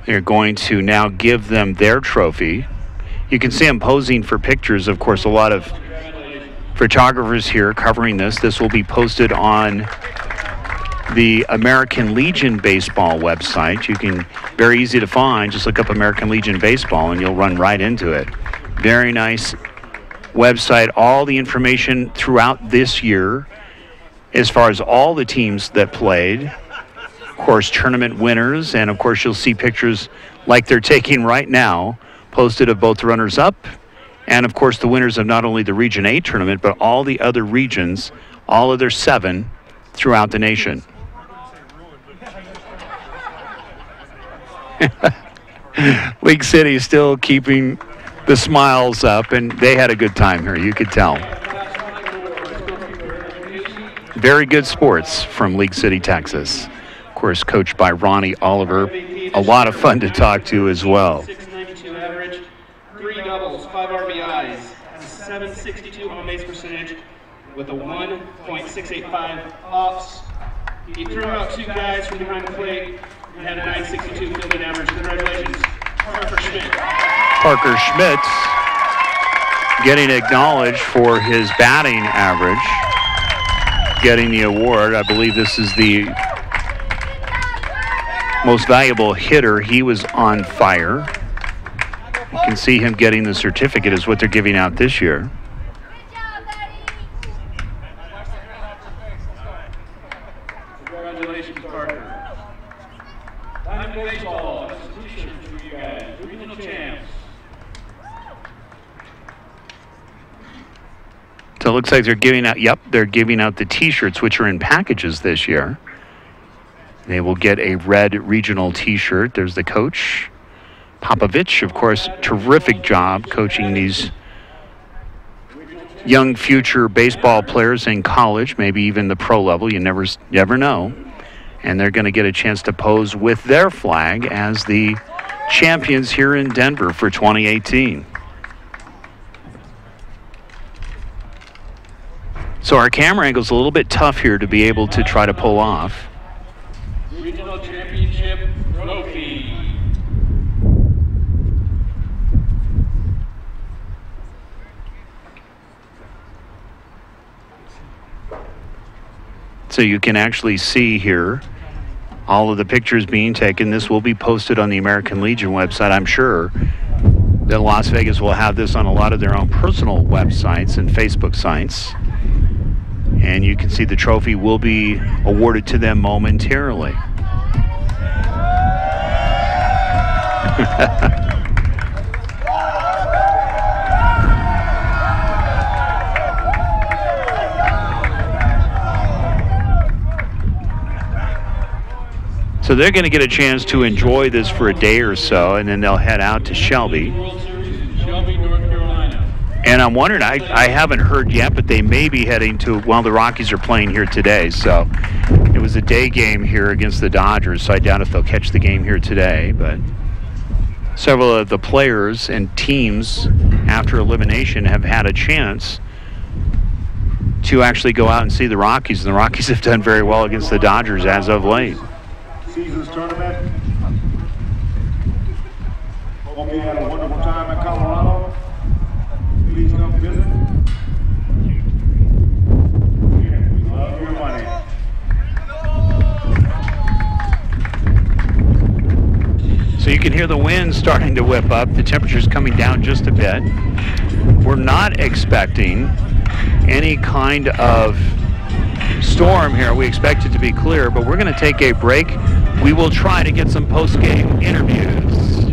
They're going to now give them their trophy. You can see them posing for pictures. Of course, a lot of photographers here covering this. This will be posted on the American Legion Baseball website. You can, very easy to find, just look up American Legion Baseball and you'll run right into it. Very nice website. All the information throughout this year as far as all the teams that played. Of course, tournament winners, and of course you'll see pictures like they're taking right now posted of both the runners-up and of course the winners of not only the Region 8 tournament but all the other regions, all of their 7 throughout the nation. League City is still keeping the smiles up, and they had a good time here, you could tell. Very good sports from League City, Texas. Of course, coached by Ronnie Oliver. A lot of fun to talk to as well. 692 average, 3 doubles, 5 RBIs, 762 on base percentage with a 1.685 ops. He threw out 2 guys from behind the plate and had a 962 fielding average. Congratulations, Parker Schmidt. Parker Schmidt getting acknowledged for his batting average, getting the award. I believe this is the most valuable hitter. He was on fire. You can see him getting the certificate is what they're giving out this year. Congratulations, Parker. Diamond Baseball, that's a t-shirt for you guys. Regional champs. So it looks like they're giving out, they're giving out the t-shirts, which are in packages this year. They will get a red regional t-shirt. There's the coach, Popovich, of course, terrific job coaching these young future baseball players in college, maybe even the pro level. You never know. And they're going to get a chance to pose with their flag as the champions here in Denver for 2018. So our camera angle's a little bit tough here to be able to try to pull off. Regional championship trophy. So you can actually see here all of the pictures being taken. This will be posted on the American Legion website. I'm sure that Las Vegas will have this on a lot of their own personal websites and Facebook sites. And you can see the trophy will be awarded to them momentarily. So they're going to get a chance to enjoy this for a day or so, and then they'll head out to Shelby. Shelby, North Carolina. And I'm wondering, I haven't heard yet, but they may be heading to, well, the Rockies are playing here today, so it was a day game here against the Dodgers, so I doubt if they'll catch the game here today, but several of the players and teams after elimination have had a chance to actually go out and see the Rockies, and the Rockies have done very well against the Dodgers as of late. Seasons tournament. Hope you had a wonderful time in Colorado. Please come visit. We love your money. So you can hear the wind starting to whip up. The temperature's coming down just a bit. We're not expecting any kind of storm here. We expect it to be clear, but we're going to take a break. We will try to get some post-game interviews.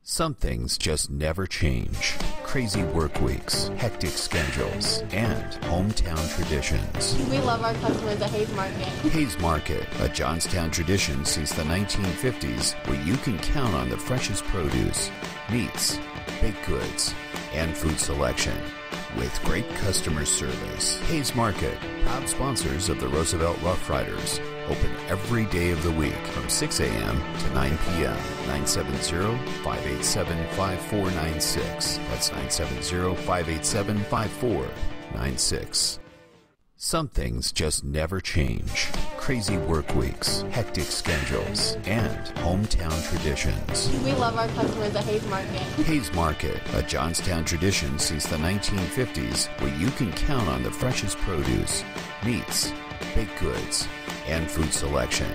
Some things just never change. Crazy work weeks, hectic schedules, and hometown traditions. We love our customers at Hayes Market. Hayes Market, a Johnstown tradition since the 1950s, where you can count on the freshest produce, meats, baked goods, and food selection. With great customer service. Hayes Market, proud sponsors of the Roosevelt Rough Riders. Open every day of the week from 6 a.m. to 9 p.m. 970-587-5496. That's 970-587-5496. Some things just never change. Crazy work weeks, hectic schedules, and hometown traditions. We love our customers at Hayes Market. Hayes Market, a Johnstown tradition since the 1950s, where you can count on the freshest produce, meats, baked goods, and food selection.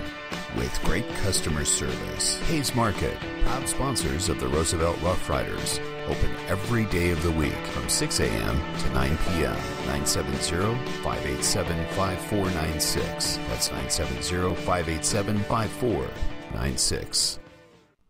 With great customer service. Hayes Market, proud sponsors of the Roosevelt Rough Riders. Open every day of the week from 6 a.m. to 9 p.m. 970-587-5496. That's 970-587-5496.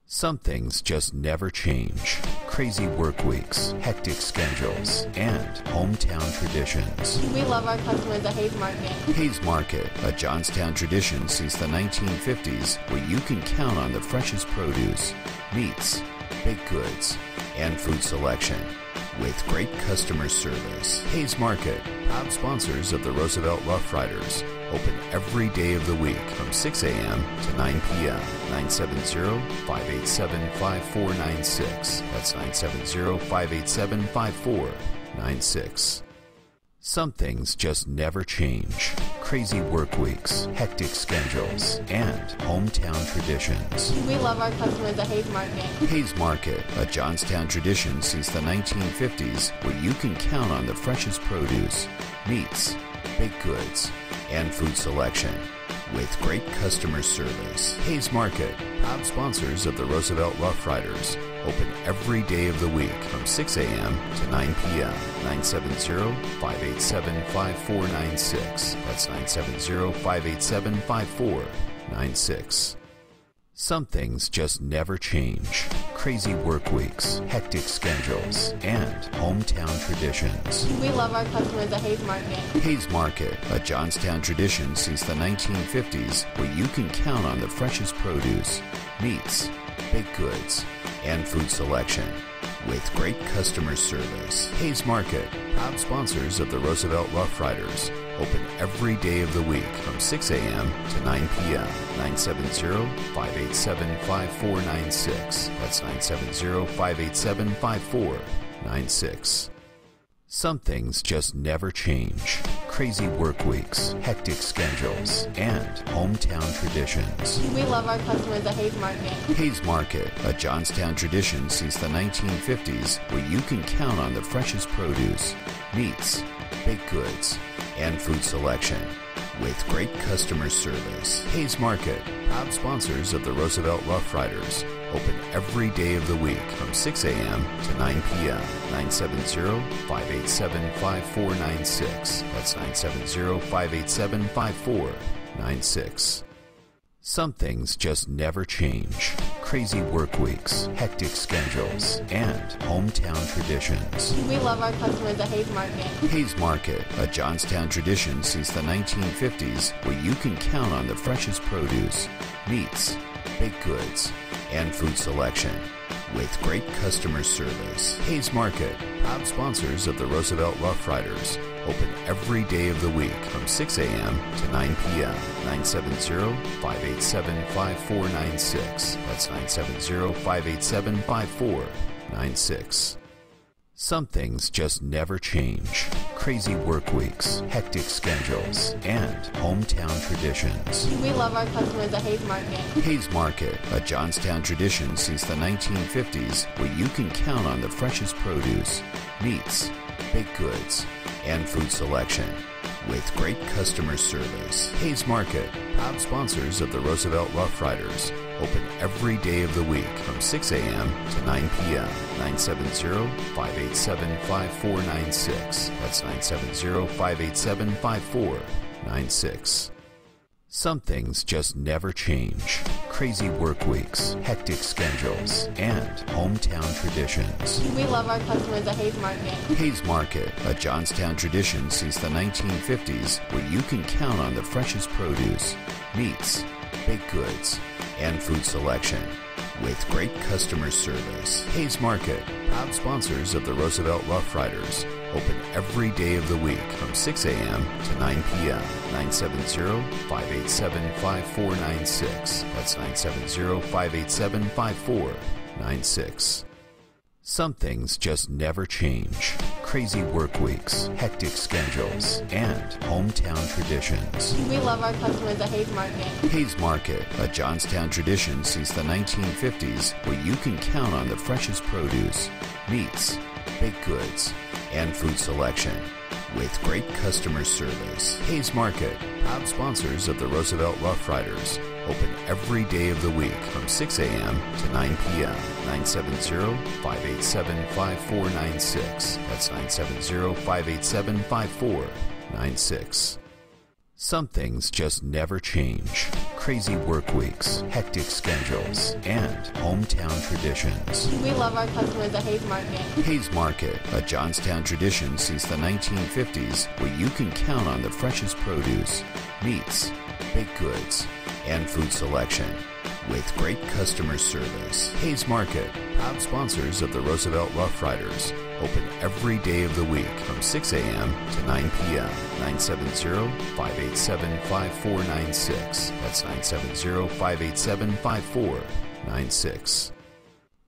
Some things just never change. Crazy work weeks, hectic schedules, and hometown traditions. We love our customers at Hayes Market. Hayes Market, a Johnstown tradition since the 1950s, where you can count on the freshest produce, meats, baked goods, and food selection. With great customer service. Hayes Market, proud sponsors of the Roosevelt Rough Riders. Open every day of the week from 6 a.m. to 9 p.m. 970-587-5496. That's 970-587-5496. Some things just never change. Crazy work weeks, hectic schedules, and hometown traditions. We love our customers at Hayes Market. Hayes Market, a Johnstown tradition since the 1950s, where you can count on the freshest produce, meats, baked goods, and food selection. With great customer service. Hayes Market, proud sponsors of the Roosevelt Rough Riders. Open every day of the week from 6 a.m. to 9 p.m. 970-587-5496. That's 970-587-5496. Some things just never change. Crazy work weeks, hectic schedules, and hometown traditions. We love our customers at Hayes Market. Hayes Market, a Johnstown tradition since the 1950s, where you can count on the freshest produce, meats, baked goods, and food selection. With great customer service. Hayes Market, proud sponsors of the Roosevelt Rough Riders. Open every day of the week from 6 a.m. to 9 p.m. 970-587-5496. That's 970-587-5496. Some things just never change. Crazy work weeks, hectic schedules, and hometown traditions. We love our customers at Hayes Market. Hayes Market, a Johnstown tradition since the 1950s, where you can count on the freshest produce, meats, baked goods, and food selection. With great customer service. Hayes Market, proud sponsors of the Roosevelt Rough Riders. Open every day of the week from 6 a.m. to 9 p.m. 970-587-5496. That's 970-587-5496. Some things just never change. Crazy work weeks, hectic schedules, and hometown traditions. We love our customers at Hayes Market. Hayes Market, a Johnstown tradition since the 1950s, where you can count on the freshest produce, meats, baked goods, and food selection. With great customer service. Hayes Market, proud sponsors of the Roosevelt Rough Riders. Open every day of the week from 6 a.m. to 9 p.m. 970-587-5496. That's 970-587-5496. Some things just never change. Crazy work weeks, hectic schedules, and hometown traditions. We love our customers at Hayes Market. Hayes Market, a Johnstown tradition since the 1950s, where you can count on the freshest produce, meats, baked goods, and food selection. With great customer service. Hayes Market, proud sponsors of the Roosevelt Rough Riders. Open every day of the week from 6 a.m. to 9 p.m. 970-587-5496. That's 970-587-5496. Some things just never change. crazy work weeks, hectic schedules, and hometown traditions. We love our customers at Hayes Market. Hayes Market, a Johnstown tradition since the 1950s, where you can count on the freshest produce, meats, baked goods, and food selection. With great customer service. Hayes Market, proud sponsors of the Roosevelt Rough Riders, open every day of the week from 6 a.m. to 9 p.m. 970-587-5496. That's 970-587-5496. Some things just never change. Crazy work weeks, hectic schedules, and hometown traditions. We love our customers at Hayes Market. Hayes Market, a Johnstown tradition since the 1950s, where you can count on the freshest produce, meats, baked goods, and food selection. With great customer service. Hayes Market, proud sponsors of the Roosevelt Rough Riders, open every day of the week from 6 a.m. to 9 p.m. 970-587-5496. That's 970-587-5496. Some things just never change. Crazy work weeks, hectic schedules, and hometown traditions. We love our customers at Hayes Market. Hayes Market, a Johnstown tradition since the 1950s, where you can count on the freshest produce, meats, baked goods, and food selection. With great customer service. Hayes Market, proud sponsors of the Roosevelt Rough Riders, open every day of the week from 6 a.m. to 9 p.m. 970-587-5496. That's 970-587-5496.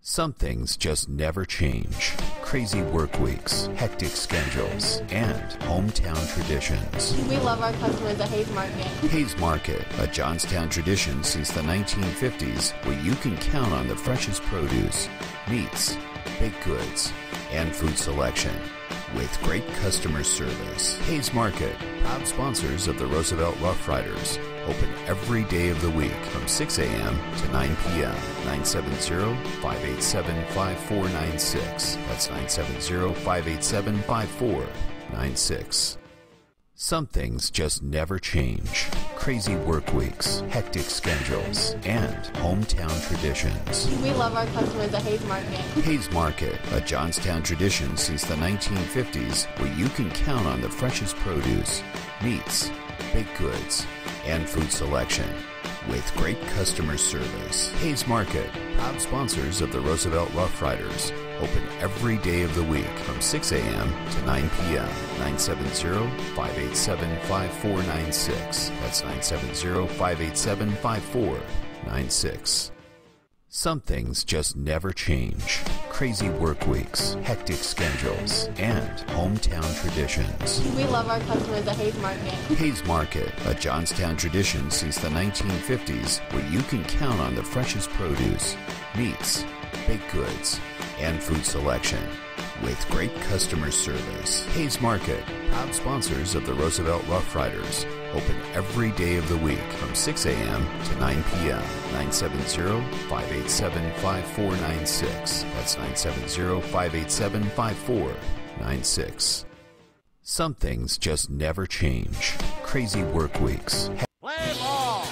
Some things just never change. Crazy work weeks, hectic schedules, and hometown traditions. We love our customers at Hayes Market. Hayes Market, a Johnstown tradition since the 1950s, where you can count on the freshest produce, meats, baked goods, and food selection. With great customer service. Hayes Market, proud sponsors of the Roosevelt Rough Riders, open every day of the week from 6 a.m. to 9 p.m. 970-587-5496. That's 970-587-5496. Some things just never change. Crazy work weeks, hectic schedules, and hometown traditions. We love our customers at Hayes Market. Hayes Market, a Johnstown tradition since the 1950s, where you can count on the freshest produce, meats, baked goods, and food selection. With great customer service. Hayes Market, proud sponsors of the Roosevelt Rough Riders, open every day of the week from 6 a.m. to 9 p.m. 970-587-5496. That's 970-587-5496. Some things just never change. Crazy work weeks, hectic schedules, and hometown traditions. We love our customers at Hayes Market. Hayes Market, a Johnstown tradition since the 1950s, where you can count on the freshest produce, meats, baked goods, and food selection. With great customer service. Hayes Market, proud sponsors of the Roosevelt Rough Riders, open every day of the week from 6 a.m. to 9 p.m. 970-587-5496. That's 970-587-5496. Some things just never change. Crazy work weeks. Play ball!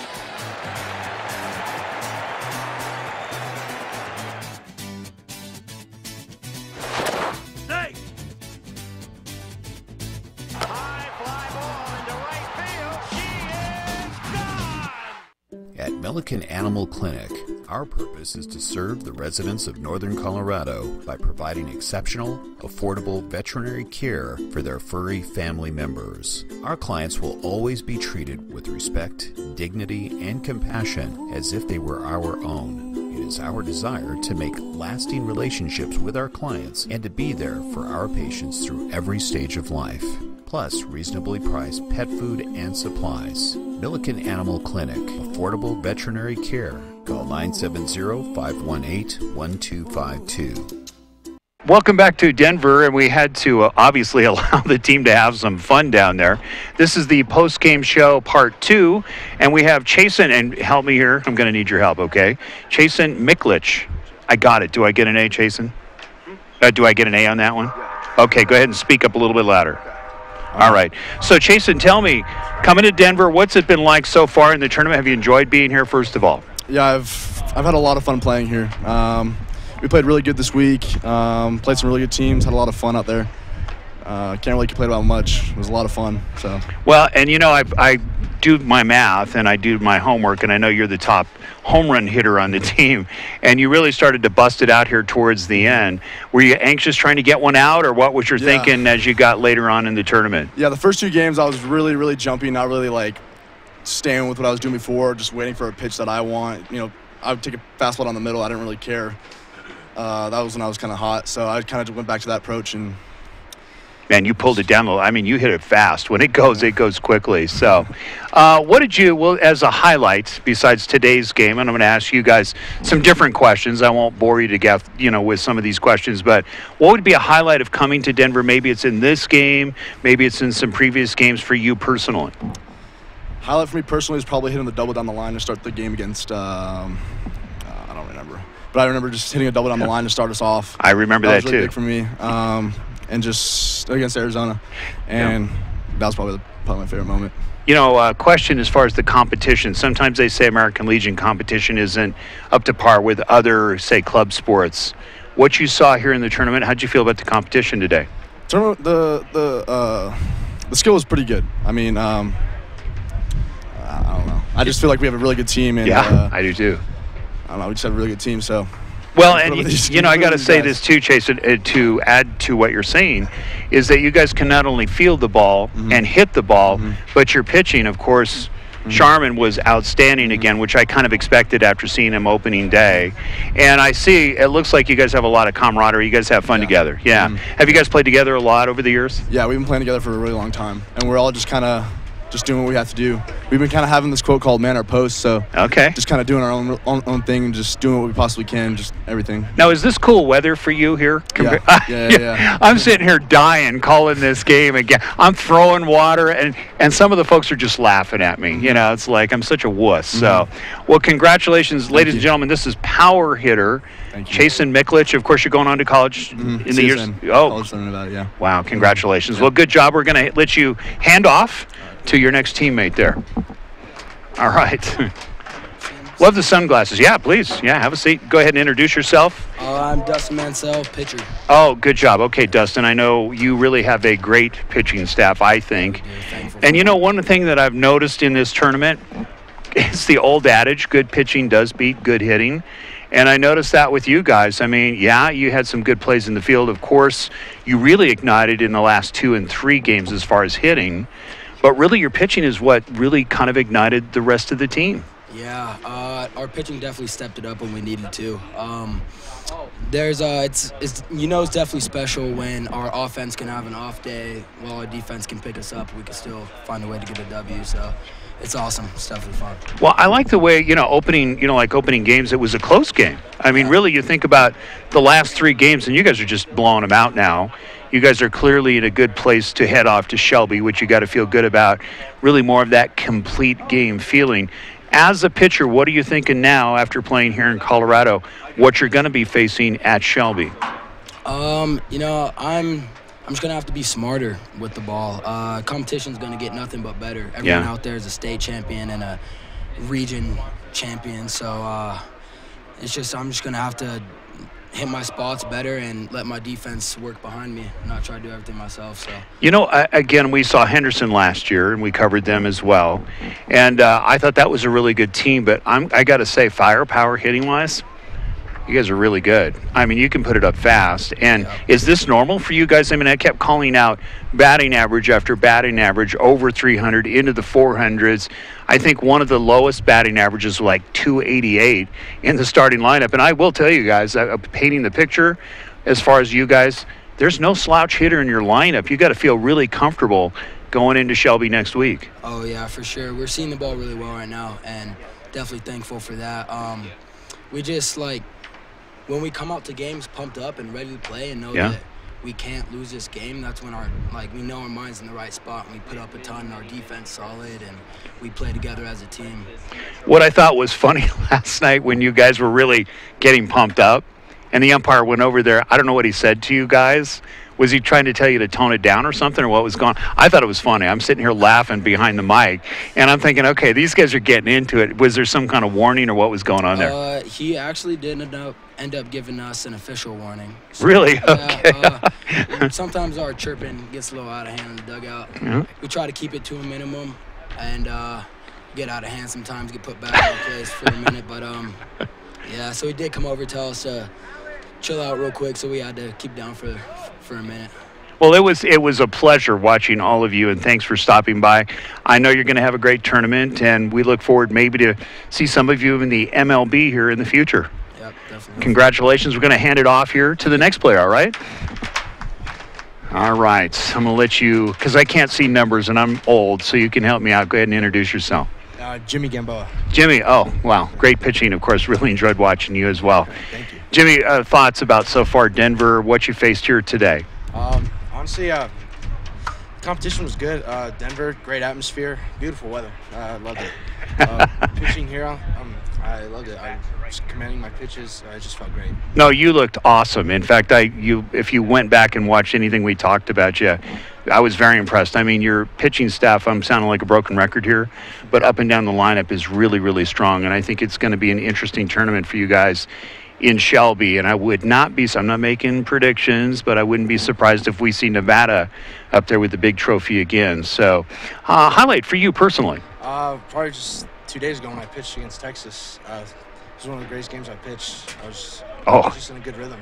At Milliken Animal Clinic, our purpose is to serve the residents of Northern Colorado by providing exceptional, affordable veterinary care for their furry family members. Our clients will always be treated with respect, dignity, and compassion as if they were our own. It is our desire to make lasting relationships with our clients and to be there for our patients through every stage of life. Plus reasonably priced pet food and supplies. Milliken Animal Clinic, affordable veterinary care. Call 970-518-1252. Welcome back to Denver, and we had to obviously allow the team to have some fun down there. This is the post-game show part 2, and we have Chasen, and help me here, I'm going to need your help, okay? Chasen Miklich. I got it. Do I get an A, Chasen? Do I get an A on that one? Okay, go ahead and speak up a little bit louder. All right. So, Chasen, tell me, coming to Denver, what's it been like so far in the tournament? Have you enjoyed being here, first of all? Yeah, I've had a lot of fun playing here. We played really good this week. Played some really good teams. Had a lot of fun out there. Can't really complain about much. It was a lot of fun. So. Well, and you know, I do my math and I do my homework, and I know you're the top home run hitter on the team, and you really started to bust it out here towards the end. Were you anxious trying to get one out, or what was your thinking as you got later on in the tournament? Yeah, the first 2 games I was really, really jumpy, not really like staying with what I was doing before, just waiting for a pitch that I want. You know, I would take a fastball down the middle. I didn't really care. That was when I was kind of hot, so I kind of went back to that approach. And man, you pulled it down. I mean, you hit it fast. When it goes quickly. So what did you, well, as a highlight, besides today's game, and I'm going to ask you guys some different questions. I won't bore you to death, with some of these questions, but what would be a highlight of coming to Denver? Maybe it's in this game. Maybe it's in some previous games for you personally. Highlight for me personally is probably hitting the double down the line to start the game against, I don't remember. But I remember just hitting a double down the line to start us off. I remember that was really too. Big for me. And just against Arizona. And that was probably my favorite moment. Question as far as the competition. Sometimes they say American Legion competition isn't up to par with other, say, club sports. What you saw here in the tournament, how'd you feel about the competition today? The skill was pretty good. I mean, I don't know. I just feel like we have a really good team. And, I do too. I don't know. We just have a really good team, so. Well, and I got to say this too, Chase, to add to what you're saying, is that you guys can not only field the ball and hit the ball, but your pitching, of course, Sharman was outstanding again, which I kind of expected after seeing him opening day. And I see, it looks like you guys have a lot of camaraderie. You guys have fun together. Yeah. Have you guys played together a lot over the years? Yeah, we've been playing together for a really long time. And we're all just kind of doing what we have to do. We've been kind of having this quote called "Man Our Post," so just kind of doing our own thing and just doing what we possibly can, just everything. Now, is this cool weather for you here? Yeah. I'm sitting here dying calling this game again. I'm throwing water, and some of the folks are just laughing at me. It's like I'm such a wuss. So, well, congratulations, ladies and gentlemen. This is power hitter Chasen Miklich. Of course, you're going on to college in the years. College learning about it, yeah. Wow, congratulations. Well, good job. We're going to let you hand off to your next teammate there. All right. Love the sunglasses. Yeah, please. Yeah, have a seat. Go ahead and introduce yourself. I'm Dustin Mansell, pitcher. Oh, good job. Okay, Dustin, I know you really have a great pitching staff, I think. And one thing that I've noticed in this tournament is the old adage, good pitching does beat good hitting. And I noticed that with you guys. I mean, you had some good plays in the field. Of course, you really ignited in the last 2 and 3 games as far as hitting. But really, your pitching is what really kind of ignited the rest of the team. Yeah, our pitching definitely stepped it up when we needed to. It's definitely special when our offense can have an off day while our defense can pick us up. We can still find a way to get a W. So it's awesome. It's definitely fun. Well, I like the way opening games. It was a close game. I mean, really, you think about the last 3 games, and you guys are just blowing them out now. You guys are clearly in a good place to head off to Shelby, which you got to feel good about. Really more of that complete game feeling. As a pitcher, what are you thinking now after playing here in Colorado, what you're going to be facing at Shelby? I'm just going to have to be smarter with the ball. Competition's going to get nothing but better. Everyone out there is a state champion and a region champion. So I'm just going to have to hit my spots better and let my defense work behind me, not try to do everything myself. So again, we saw Henderson last year, and we covered them as well. And I thought that was a really good team. But I got to say, firepower hitting-wise, you guys are really good. I mean, you can put it up fast. And is this normal for you guys? I mean, I kept calling out batting average after batting average, over 300, into the 400s. I think one of the lowest batting averages was like 288 in the starting lineup. And I will tell you guys, painting the picture as far as you guys, there's no slouch hitter in your lineup. You got to feel really comfortable going into Shelby next week. Oh, yeah, for sure. We're seeing the ball really well right now, and definitely thankful for that. We just, when we come out to games pumped up and ready to play and know that we can't lose this game, that's when we know our mind's in the right spot, and we put up a ton, our defense solid, and we play together as a team. What I thought was funny last night when you guys were really getting pumped up, and the umpire went over there, I don't know what he said to you guys, Was he trying to tell you to tone it down or something, or what was going on? I thought it was funny. I'm sitting here laughing behind the mic, and I'm thinking, okay, these guys are getting into it. Was there some kind of warning or what was going on there? He actually did end up giving us an official warning. So, really? Yeah, Okay. Sometimes our chirping gets a little out of hand in the dugout. Yeah. We try to keep it to a minimum and get out of hand sometimes, get put back in place for a minute. But, yeah, so he did come over, tell us to chill out real quick, so we had to keep down for a minute. Well, it was a pleasure watching all of you, and thanks for stopping by. I know you're going to have a great tournament, and we look forward maybe to see some of you in the MLB here in the future. Yep, definitely. Congratulations. We're going to hand it off here to the next player, all right? All right. I'm going to let you, because I can't see numbers, and I'm old, so you can help me out. Go ahead and introduce yourself. Jimmy Gamboa. Jimmy, oh, wow. Great pitching, of course. Really enjoyed watching you as well. Thank you. Jimmy, thoughts about so far Denver, what you faced here today? Honestly, competition was good. Denver, great atmosphere, beautiful weather. I loved it. Pitching here, I loved it. I was commanding my pitches. I just felt great. No, you looked awesome. In fact, if you went back and watched anything we talked about you, I was very impressed. I mean, your pitching staff, I'm sounding like a broken record here, but up and down the lineup is really, really strong, and I think it's going to be an interesting tournament for you guys in Shelby, and I would not be, so I'm not making predictions, but I wouldn't be surprised if we see Nevada up there with the big trophy again. So, highlight for you personally? Probably just 2 days ago when I pitched against Texas. It was one of the greatest games I pitched. I was just in a good rhythm.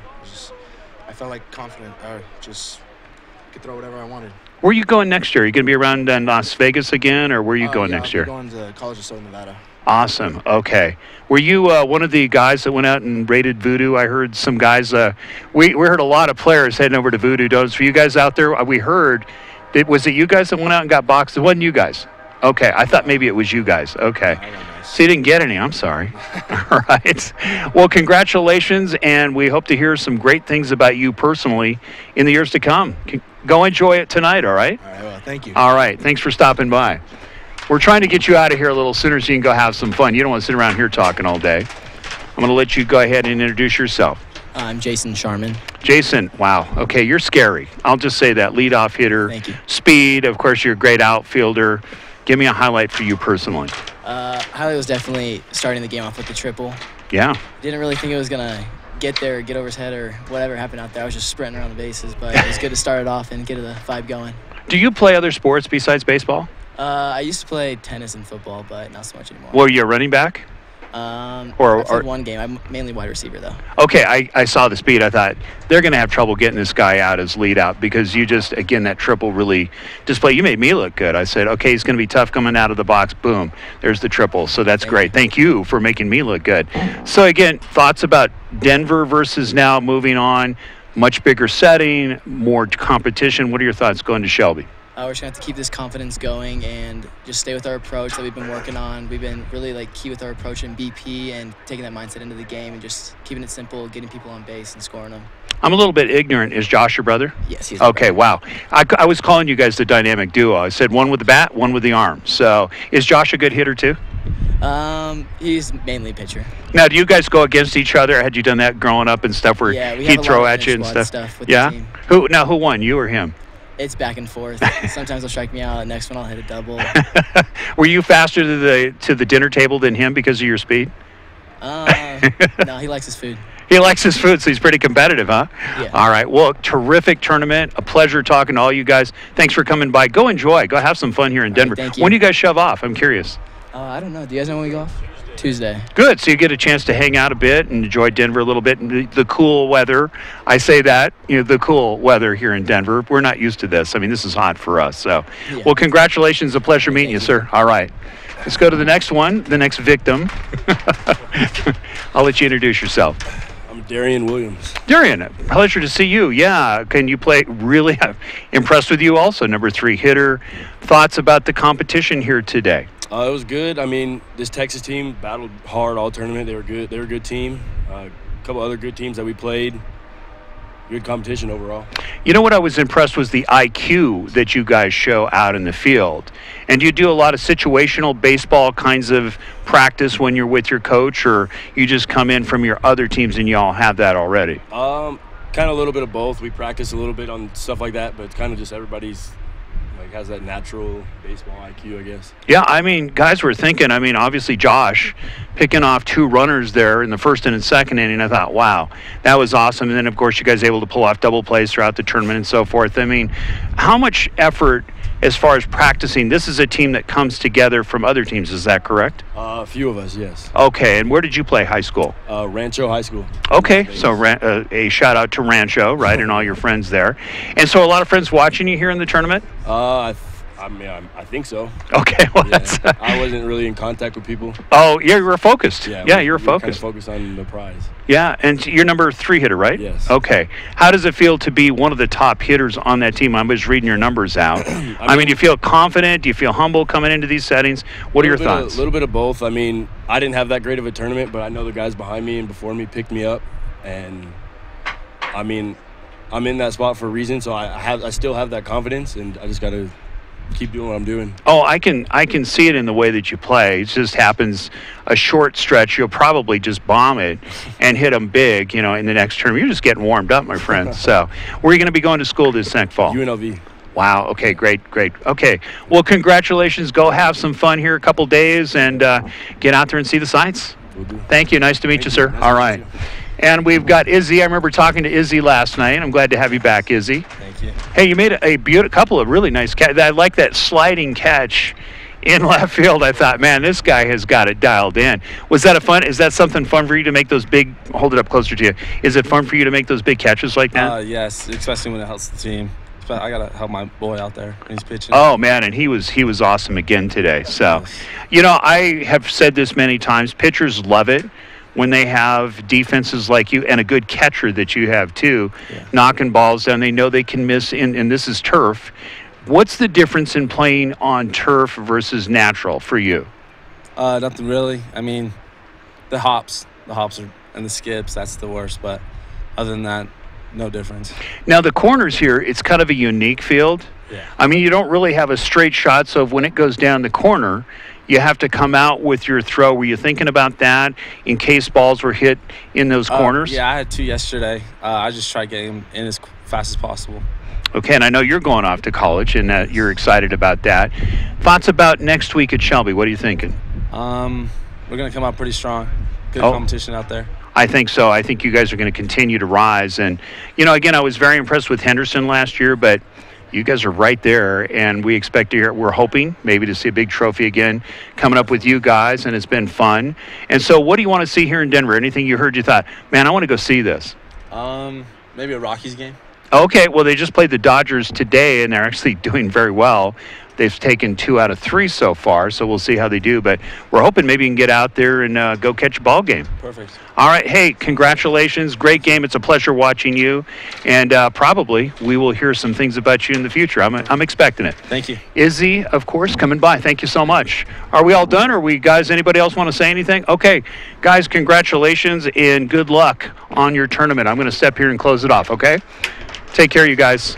I felt like confident. I just could throw whatever I wanted. Where are you going next year? Are you going to be around in Las Vegas again, or where are you going next year? I'm going to College of Southern Nevada. Awesome. Okay. Were you one of the guys that went out and raided Voodoo? I heard some guys. We heard a lot of players heading over to Voodoo Donuts. Were you guys out there? We heard. Was it you guys that went out and got boxed? It wasn't you guys. Okay. I thought maybe it was you guys. Okay. So you didn't get any. I'm sorry. All right. Well, congratulations, and we hope to hear some great things about you personally in the years to come. Go enjoy it tonight, all right? All right. Well, thank you. All right. Thanks for stopping by. We're trying to get you out of here a little sooner so you can go have some fun. You don't want to sit around here talking all day. I'm going to let you go ahead and introduce yourself. I'm Jason Sharman. Jason, wow. Okay, you're scary. I'll just say that. Leadoff hitter. Thank you. Speed. Of course, you're a great outfielder. Give me a highlight for you personally. Highlight was definitely starting the game off with the triple. Yeah. Didn't really think it was going to get there, get over his head, or whatever happened out there. I was just sprinting around the bases, but it was good to start it off and get the vibe going. Do you play other sports besides baseball? I used to play tennis and football, but not so much anymore. Were you a running back? I played one game. I'm mainly wide receiver, though. Okay, I saw the speed. I thought they're going to have trouble getting this guy out as lead out because you just, again, that triple really displayed. You made me look good. I said, okay, he's going to be tough coming out of the box. Boom, there's the triple. So that's great. Thank you for making me look good. So, again, thoughts about Denver versus now moving on, much bigger setting, more competition. What are your thoughts going to Shelby? We're just going to have to keep this confidence going and just stay with our approach that we've been working on. We've been really key with our approach in BP and taking that mindset into the game and just keeping it simple, getting people on base and scoring them. I'm a little bit ignorant. Is Josh your brother? Yes, he's okay, wow. I was calling you guys the dynamic duo. I said one with the bat, one with the arm. So is Josh a good hitter too? He's mainly a pitcher. Now, do you guys go against each other? Had you done that growing up and stuff where he'd throw at you and stuff? With yeah? The team. Who won, you or him? It's back and forth. Sometimes he'll strike me out. The next one I'll hit a double. Were you faster to the dinner table than him because of your speed? No, he likes his food. He likes his food, so he's pretty competitive, huh? Yeah. All right. Well, terrific tournament. A pleasure talking to all you guys. Thanks for coming by. Go enjoy. Go have some fun here in Denver. Thank you. When do you guys shove off? I'm curious. I don't know. Do you guys know when we go off? Tuesday. Good. So you get a chance to hang out a bit and enjoy Denver a little bit. And the cool weather. I say that, the cool weather here in Denver. We're not used to this. I mean, this is hot for us. So, Well, congratulations. A pleasure meeting you, sir. All right. Let's go to the next one, the next victim. I'll let you introduce yourself. I'm Darian Williams. Darian, pleasure to see you. Yeah. Can you play? Really impressed with you also. Number 3 hitter. Thoughts about the competition here today? It was good. I mean, this Texas team battled hard all tournament. They were good. They were a good team. A couple other good teams that we played. Good competition overall. You know what I was impressed was the IQ that you guys show out in the field. And do you do a lot of situational baseball kinds of practice when you're with your coach, or you just come in from your other teams and you all have that already? Kind of a little bit of both. We practice a little bit on stuff like that, but it's kind of just everybody's has that natural baseball IQ, I guess. Yeah, I mean, guys were thinking, I mean, obviously Josh picking off 2 runners there in the first and second inning. I thought, wow, that was awesome. And then, of course, you guys able to pull off double plays throughout the tournament and so forth. I mean, how much effort as far as practicing? This is a team that comes together from other teams, is that correct? A few of us, yes. Okay, and where did you play high school? Rancho High School. Okay, so a shout out to Rancho, right, and all your friends there. And so a lot of friends watching you here in the tournament? I think so. Okay, well, yeah. I wasn't really in contact with people. Oh, yeah, you were focused. Yeah, you were focused. Kind of focused on the prize. Yeah, and you're number 3 hitter, right? Yes. Okay. How does it feel to be one of the top hitters on that team? I'm just reading your numbers out. I mean, do you feel confident? Do you feel humble coming into these settings? What are your thoughts? A little bit of both. I mean, I didn't have that great of a tournament, but I know the guys behind me and before me picked me up, and I mean, I'm in that spot for a reason. So I still have that confidence, and I just got to keep doing what I'm doing. Oh, I can see it in the way that you play. It just happens a short stretch. You'll probably just bomb it and hit them big, in the next term. You're just getting warmed up, my friend. So where are you going to be going to school this next fall? UNLV. Wow. Okay, great. Okay. Well, congratulations. Go have some fun here a couple days and get out there and see the sights. Will do. Thank you. Nice to meet you, sir. Nice All right. And we've got Izzy. I remember talking to Izzy last night. I'm glad to have you back, Izzy. Thank you. Hey, you made a couple of really nice catches. I like that sliding catch in left field. I thought, man, this guy has got it dialed in. Is that something fun for you to make those big, hold it up closer to you. Is it fun for you to make those big catches like that? Yes, especially when it helps the team. I got to help my boy out there when he's pitching. Oh, man, and he was awesome again today. So, I have said this many times. Pitchers love it when they have defenses like you and a good catcher that you have too, knocking balls down. They know they can miss, and this is turf. What's the difference in playing on turf versus natural for you? Nothing really. I mean, the hops are, and the skips, that's the worst. But other than that, no difference. Now, the corners here, it's kind of a unique field. Yeah. I mean, you don't really have a straight shot, so when it goes down the corner, you have to come out with your throw. Were you thinking about that in case balls were hit in those corners? Yeah, I had 2 yesterday. I just tried getting them in as fast as possible. Okay, and I know you're going off to college, and you're excited about that. Thoughts about next week at Shelby? What are you thinking? We're going to come out pretty strong. Good competition out there. I think so. I think you guys are going to continue to rise. And, again, I was very impressed with Henderson last year, but you guys are right there, and we expect to hear. We're hoping maybe to see a big trophy again coming up with you guys, and it's been fun. And so what do you want to see here in Denver? Anything you heard you thought, man, I want to go see this? Maybe a Rockies game. Okay, well, they just played the Dodgers today, and they're actually doing very well. They've taken 2 out of 3 so far, so we'll see how they do. But we're hoping maybe you can get out there and go catch a ball game. Perfect. All right. Hey, congratulations. Great game. It's a pleasure watching you. And probably we will hear some things about you in the future. I'm expecting it. Thank you. Izzy, of course, coming by. Thank you so much. Are we all done? Are we, guys, anybody else want to say anything? Okay. Guys, congratulations and good luck on your tournament. I'm going to step here and close it off, okay? Take care, you guys.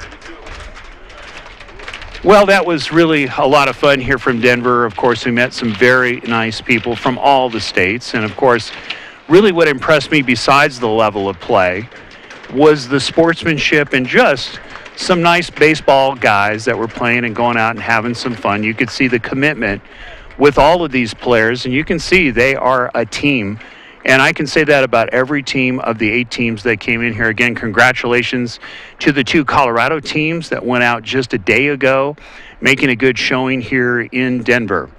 Well, that was really a lot of fun here from Denver. Of course, we met some very nice people from all the states. And, of course, really what impressed me besides the level of play was the sportsmanship and just some nice baseball guys that were playing and going out and having some fun. You could see the commitment with all of these players, and you can see they are a team. And I can say that about every team of the 8 teams that came in here. Again, congratulations to the 2 Colorado teams that went out just a day ago, making a good showing here in Denver.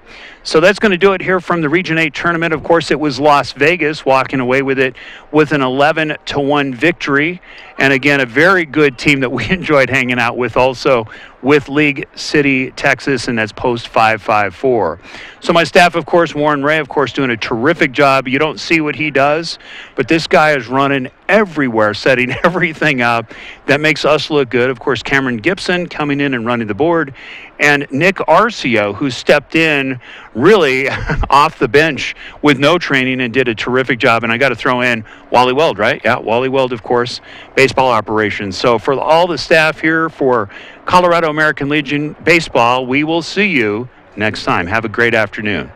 So that's going to do it here from the Region 8 tournament. Of course, it was Las Vegas walking away with it with an 11-1 victory. And again, a very good team that we enjoyed hanging out with also with League City, Texas, and that's Post 554. So my staff, of course, Warren Ray, of course, doing a terrific job. You don't see what he does, but this guy is running everywhere, setting everything up. That makes us look good. Of course, Cameron Gibson coming in and running the board. And Nick Arcio, who stepped in really off the bench with no training and did a terrific job. And I got to throw in Wally Weld, right? Yeah, Wally Weld, of course, baseball operations. So for all the staff here for Colorado American Legion Baseball, we will see you next time. Have a great afternoon.